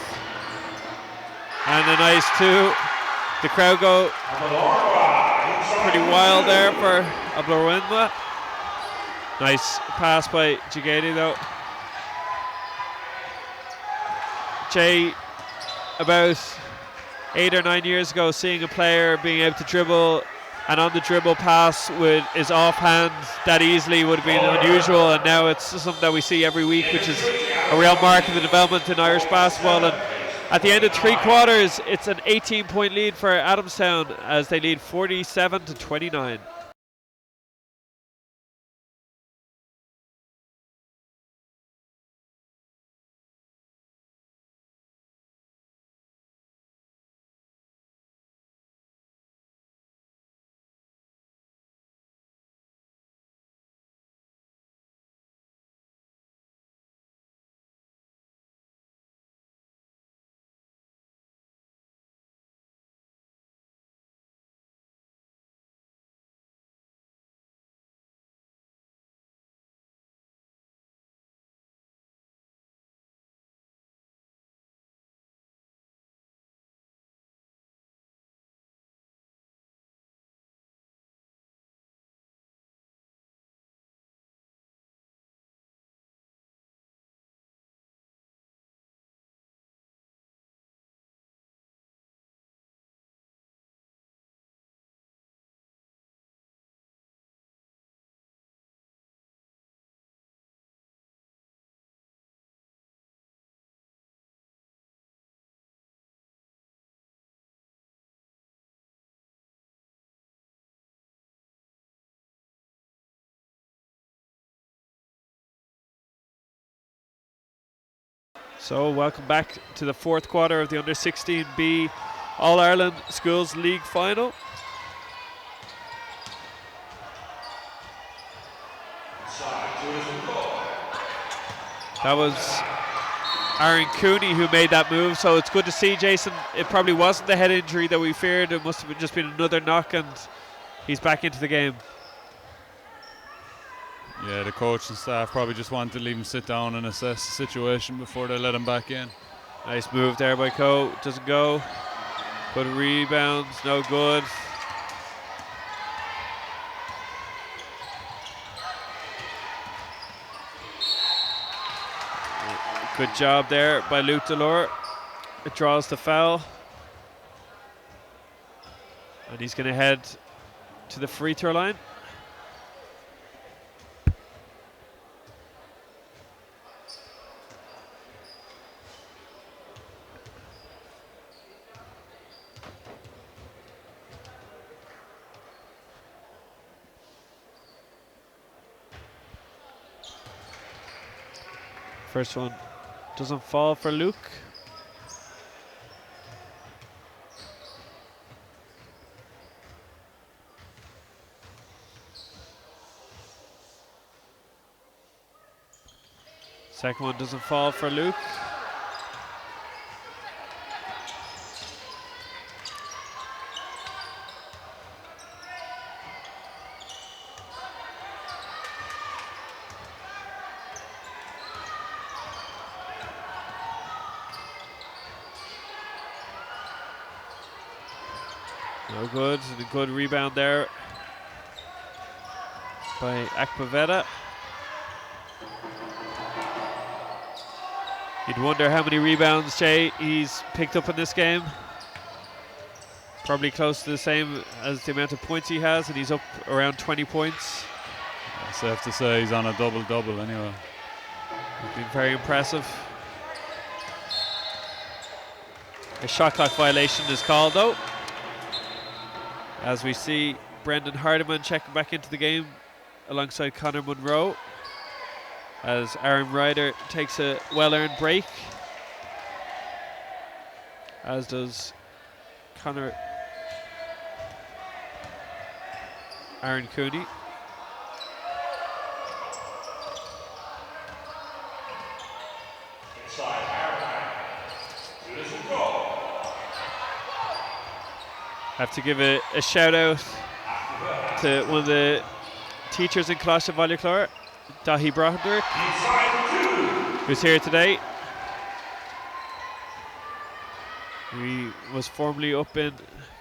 And a nice two. The crowd go pretty wild there for Ablorwinma. Nice pass by Jigady though. Jay, about 8 or 9 years ago, seeing a player being able to dribble and on the dribble pass with his offhand that easily would have been unusual, and now it's something that we see every week, which is a real mark of the development in Irish basketball. And at the end of 3 quarters, it's an 18-point lead for Adamstown as they lead 47-29. So welcome back to the fourth quarter of the Under-16B All-Ireland Schools League Final. That was Aaron Cooney who made that move, so it's good to see, Jason. It probably wasn't the head injury that we feared. It must have just been another knock, and he's back into the game. Yeah, the coach and staff probably just wanted to leave him sit down and assess the situation before they let him back in. Nice move there by Coe. Doesn't go. Good rebounds, no good. Good job there by Luke Delore. It draws the foul. And he's going to head to the free throw line. First one doesn't fall for Luke. Second one doesn't fall for Luke. No good, and a good rebound there by Akpavetta. You'd wonder how many rebounds, Jay, he's picked up in this game. Probably close to the same as the amount of points he has, and he's up around 20 points. It's safe to say he's on a double-double anyway. He's been very impressive. A shot clock violation is called though, as we see Brendan Hardiman checking back into the game alongside Conor Munro, as Aaron Ryder takes a well-earned break, as does Aaron Cooney. Have to give a shout out to one of the teachers in Colaiste Bhaile Chlair, Dahi Broderick, who's here today. He was formerly up in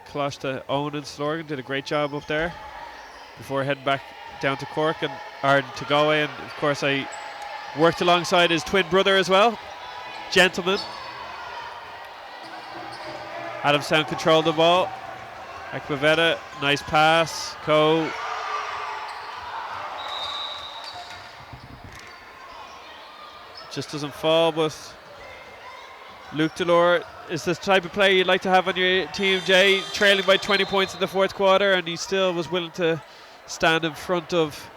Colaiste Owen and Slorgan, did a great job up there before heading back down to Cork and to Galway, and of course I worked alongside his twin brother as well, Gentleman. Adamstown controlled the ball. Akpavetta, nice pass. Coe. Just doesn't fall, but Luke Delore is the type of player you'd like to have on your team, Jay. Trailing by 20 points in the fourth quarter, and he still was willing to stand in front of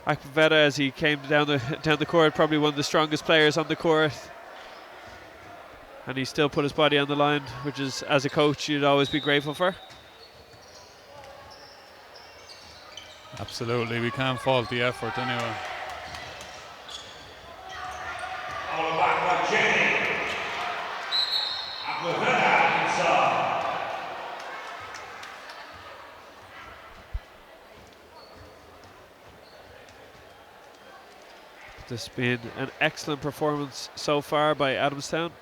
Akpavetta as he came down the court. Probably one of the strongest players on the court. And he still put his body on the line, which is, as a coach, you'd always be grateful for. Absolutely, we can't fault the effort anyway. This has been an excellent performance so far by Adamstown,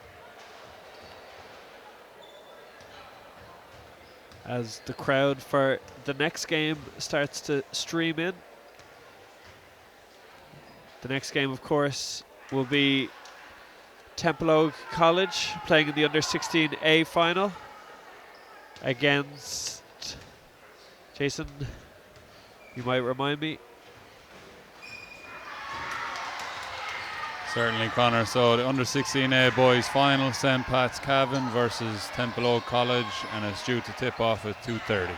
as the crowd for the next game starts to stream in. The next game, of course, will be Templeogue College playing in the Under-16A final against, Jason, you might remind me. Certainly, Connor. So the Under-16A boys final, St. Pat's Cavan versus Templeogue College, and it's due to tip off at 2:30.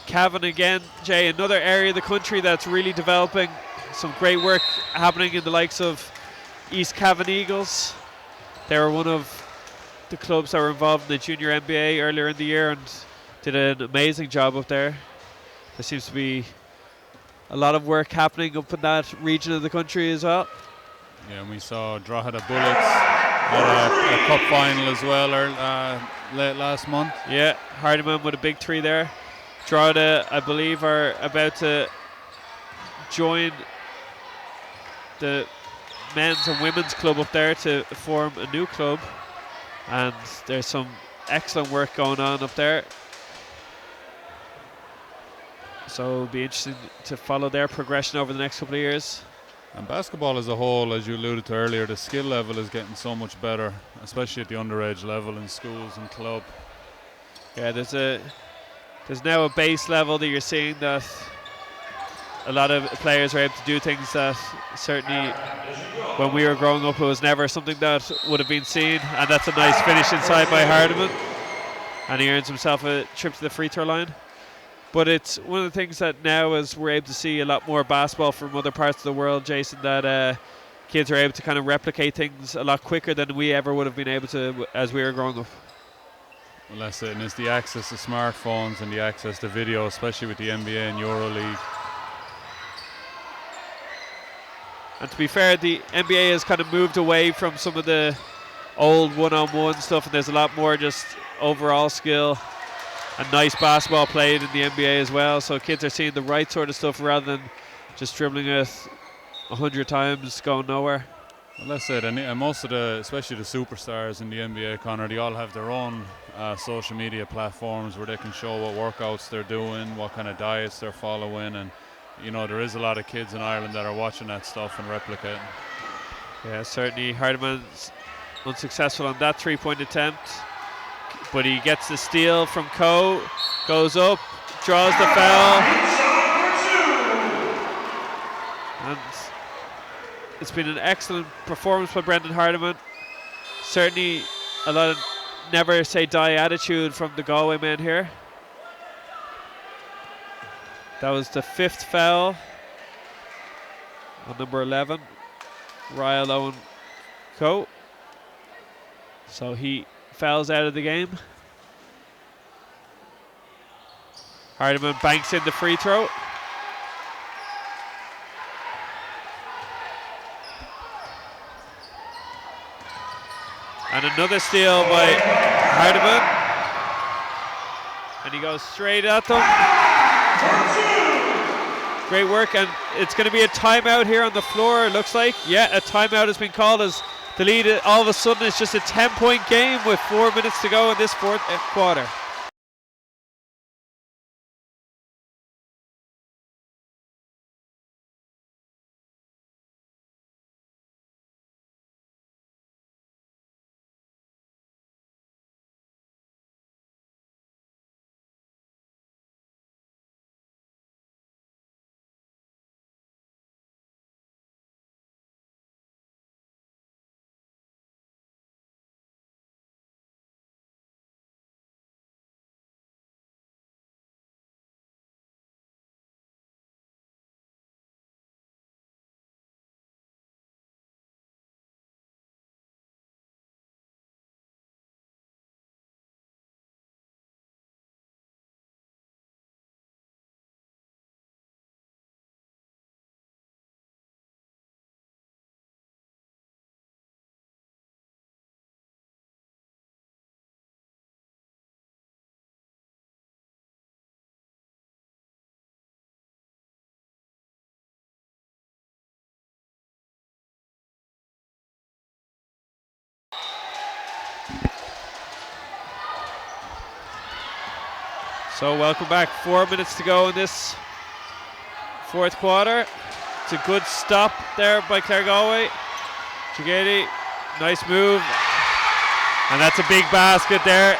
Cavan again, Jay, another area of the country that's really developing. Some great work happening in the likes of East Cavan Eagles, They were one of the clubs that were involved in the junior NBA earlier in the year and did an amazing job up there. There seems to be a lot of work happening up in that region of the country as well. Yeah, and we saw Drogheda Bullets at a cup final as well late last month. Yeah, Hardiman with a big 3 there. Drogheda, I believe, are about to join the men's and women's club up there to form a new club, and there's some excellent work going on up there. So it'll be interesting to follow their progression over the next couple of years. And basketball as a whole, as you alluded to earlier, the skill level is getting so much better, especially at the underage level in schools and club. Yeah, there's now a base level that you're seeing that a lot of players are able to do things that certainly when we were growing up it was never something that would have been seen, and that's a nice finish inside by Hardiman, and he earns himself a trip to the free throw line. But it's one of the things that now, as we're able to see a lot more basketball from other parts of the world, Jason, that kids are able to kind of replicate things a lot quicker than we ever would have been able to as we were growing up. Well, that's it, and it's the access to smartphones and the access to video, especially with the NBA and EuroLeague. And to be fair, the NBA has kind of moved away from some of the old one-on-one stuff, and there's a lot more just overall skill and nice basketball played in the NBA as well. So kids are seeing the right sort of stuff rather than just dribbling it 100 times going nowhere. Well, that's it, and most of the, especially the superstars in the NBA, Connor, they all have their own social media platforms where they can show what workouts they're doing, what kind of diets they're following, and you know, there is a lot of kids in Ireland that are watching that stuff and replicating. Yeah, certainly Hardiman's unsuccessful on that 3-point attempt, but he gets the steal from Coe, goes up, draws the foul, and it's been an excellent performance by Brendan Hardiman. Certainly a lot of never say die attitude from the Galway men here. That was the 5th foul on number 11, Ryle Owen Coe. So he fouls out of the game. Hardiman banks in the free throw. And another steal by Hardiman. And he goes straight at them. Great work, and it's going to be a timeout here on the floor, it looks like. Yeah, a timeout has been called as the lead all of a sudden is just a 10-point game with 4 minutes to go in this fourth quarter. So welcome back. 4 minutes to go in this fourth quarter. It's a good stop there by Clare Galway. Chigati, nice move. And that's a big basket there.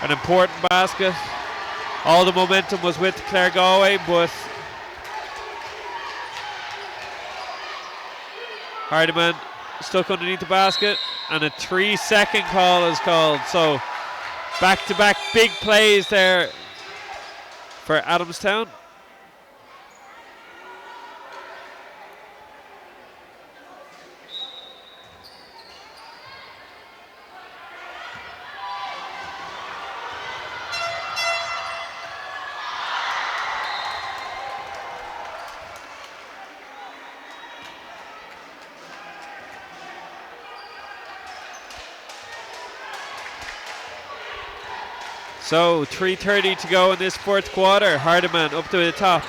An important basket. All the momentum was with Clare Galway, but Hardiman stuck underneath the basket, and a 3-second call is called. So back-to-back big plays there for Adamstown. So 3:30 to go in this fourth quarter. Hardiman up to the top.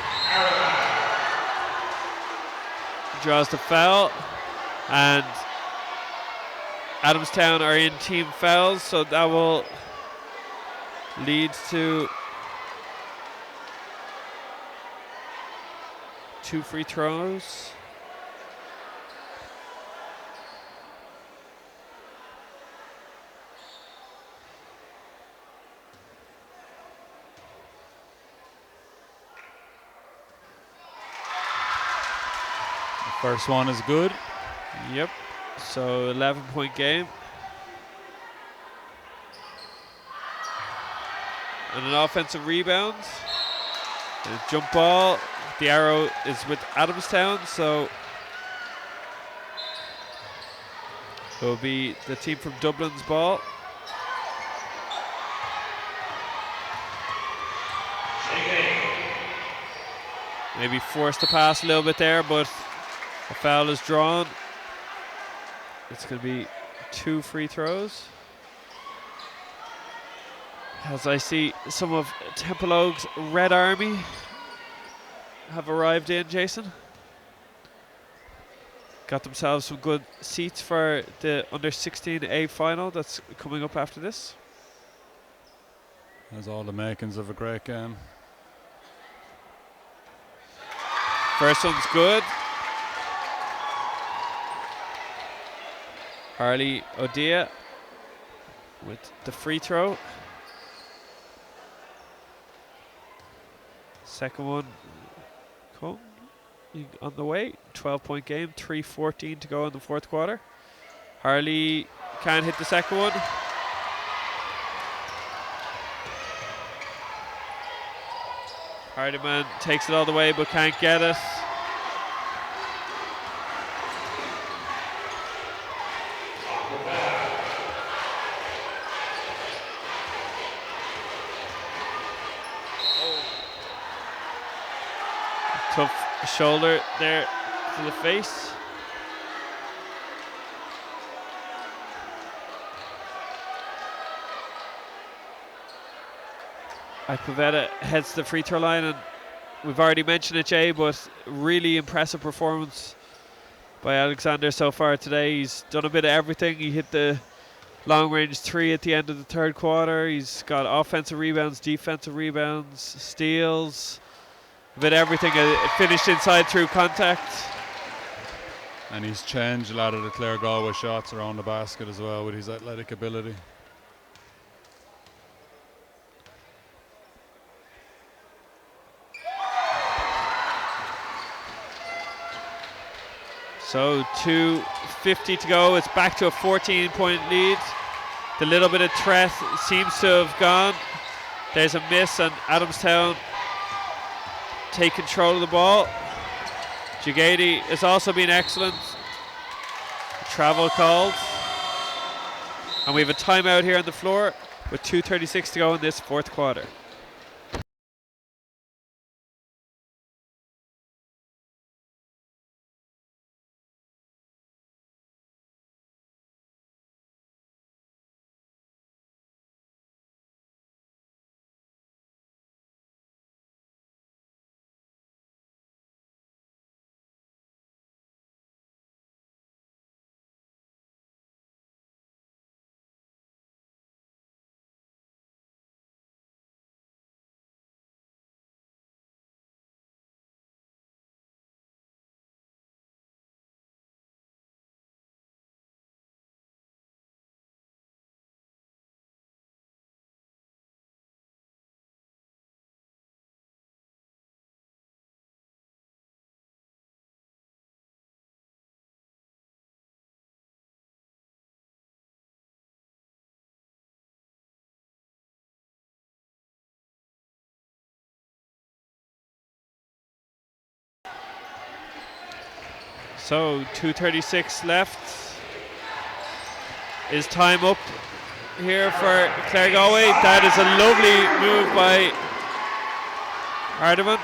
Draws the foul. And Adamstown are in team fouls, so that will lead to 2 free throws. First one is good. Yep. So 11-point game. And an offensive rebound. And a jump ball. The arrow is with Adamstown, so it will be the team from Dublin's ball. Maybe forced to pass a little bit there, but a foul is drawn. It's going to be 2 free throws. As I see some of Templeogue's Red Army have arrived in, Jason. Got themselves some good seats for the Under-16A final that's coming up after this. Has all the makings of a great game. First one's good. Harley O'Dea with the free throw. Second one on the way. 12-point game, 3:14 to go in the fourth quarter. Harley can't hit the second one. Hardiman takes it all the way but can't get it. Tough shoulder there to the face. Pavetta heads to the free throw line, and we've already mentioned it, Jay, but really impressive performance by Alexander so far today. He's done a bit of everything. He hit the long range 3 at the end of the third quarter. He's got offensive rebounds, defensive rebounds, steals, a bit of everything. Finished inside through contact. And he's changed a lot of the Clare Galway shots around the basket as well with his athletic ability. So 2:50 to go. It's back to a 14-point lead. The little bit of threat seems to have gone. There's a miss, and Adamstown take control of the ball. Jagady has also been excellent. Travel called. And we have a timeout here on the floor with 2:36 to go in this fourth quarter. So 2:36 left. Is time up here for Clare Galway? That is a lovely move by Hardiman.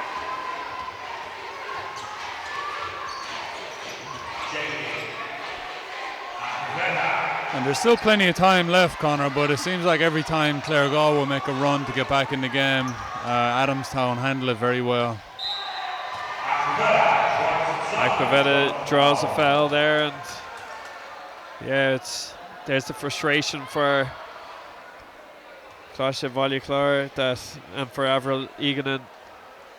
And there's still plenty of time left, Connor, but it seems like every time Claregal will make a run to get back in the game, Adamstown handle it very well. Aquavetta draws a foul there, and yeah, there's the frustration for Colaiste Bhaile Chlair and for Avril Egan and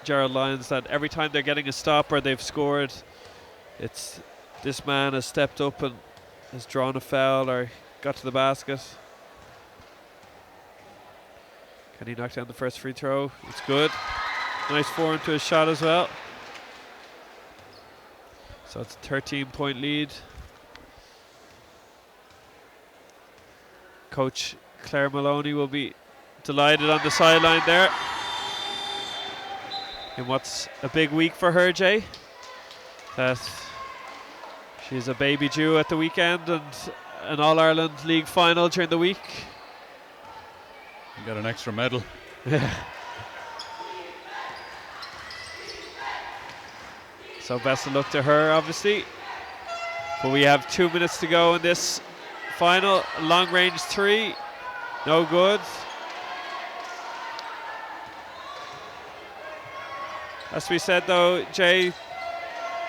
Gerald Lyons, that every time they're getting a stop or they've scored, it's this man has stepped up and has drawn a foul or got to the basket. Can he knock down the first free throw? It's good. Nice forehand to his shot as well. So it's a 13-point lead. Coach Claire Maloney will be delighted on the sideline there. In what's a big week for her, Jay. That she's a baby due at the weekend and an All-Ireland League final during the week. You got an extra medal. So best of luck to her, obviously. But we have 2 minutes to go in this final. Long range three, no good. As we said though, Jay,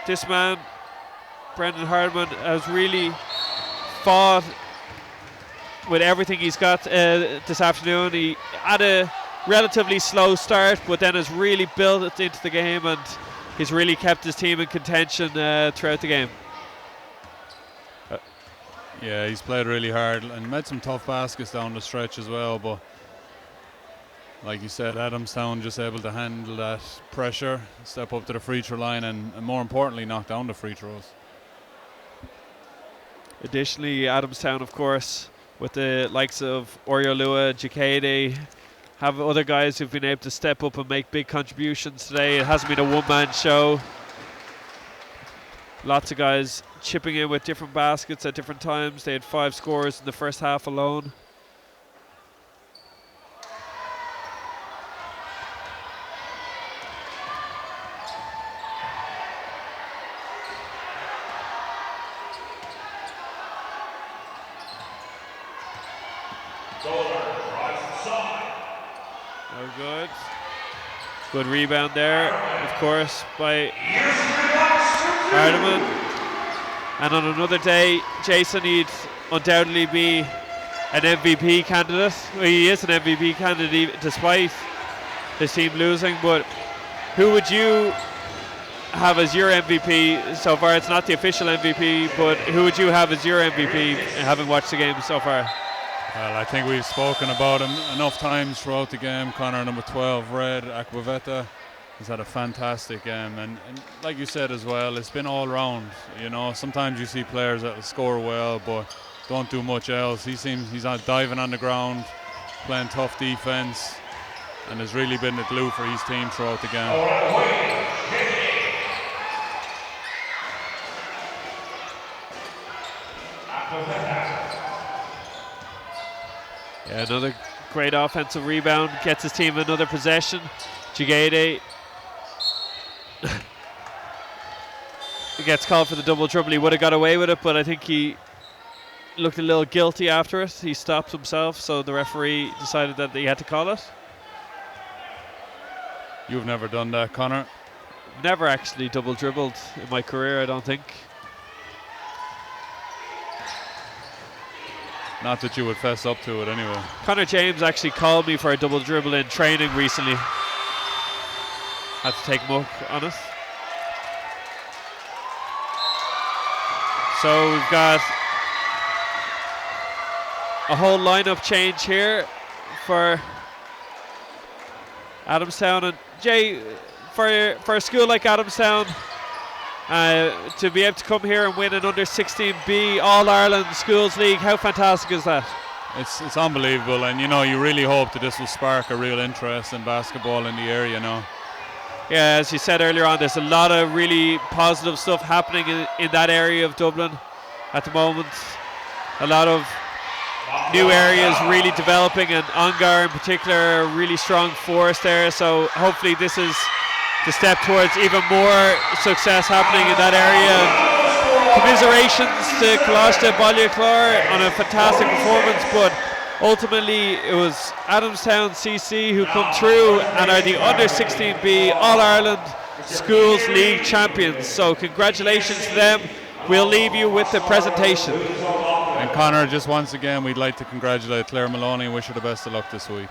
this man, Brendan Hardman, has really fought with everything he's got this afternoon. He had a relatively slow start, but then has really built it into the game, and he's really kept his team in contention throughout the game. Yeah, he's played really hard and made some tough baskets down the stretch as well, but like you said, Adamstown just able to handle that pressure, step up to the free throw line, and more importantly, knock down the free throws. Additionally, Adamstown, of course, with the likes of Oriolua, Jacade, have other guys who've been able to step up and make big contributions today. It hasn't been a one-man show. Lots of guys chipping in with different baskets at different times. They had 5 scorers in the first half alone. No good. Good rebound there, of course, by Hardiman. And on another day, Jason, he'd undoubtedly be an MVP candidate. Well, he is an MVP candidate despite his team losing, but who would you have as your MVP so far? It's not the official MVP, but who would you have as your MVP having watched the game so far? Well, I think we've spoken about him enough times throughout the game. Connor, number 12, Red Aquavetta, has had a fantastic game, and like you said as well, it's been all round. You know, sometimes you see players that score well but don't do much else. He's diving on the ground, playing tough defense, and has really been the glue for his team throughout the game. Yeah, another great offensive rebound, gets his team another possession. Jigade gets called for the double dribble. He would have got away with it, but I think he looked a little guilty after it. He stopped himself, so the referee decided that he had to call it. You've never done that, Connor? Never actually double dribbled in my career, I don't think. Not that you would fess up to it anyway. Connor James actually called me for a double dribble in training recently. Had to take him up on it. So we've got a whole lineup change here for Adamstown. And Jay, for a school like Adamstown, to be able to come here and win an under-16B All-Ireland Schools League, how fantastic is that? It's unbelievable, and you know, you really hope that this will spark a real interest in basketball in the area, you know. Yeah, as you said earlier on, there's a lot of really positive stuff happening in that area of Dublin at the moment. A lot of new areas really developing, and Ongar in particular, a really strong force there. So hopefully this is the step towards even more success happening in that area. commiserations to Colaiste Bhaile Chlair on a fantastic performance, but ultimately it was Adamstown CC who come through and are the under 16B All-Ireland Schools League champions. So congratulations to them. We'll leave you with the presentation. And Conor, just once again, we'd like to congratulate Claire Maloney and wish her the best of luck this week.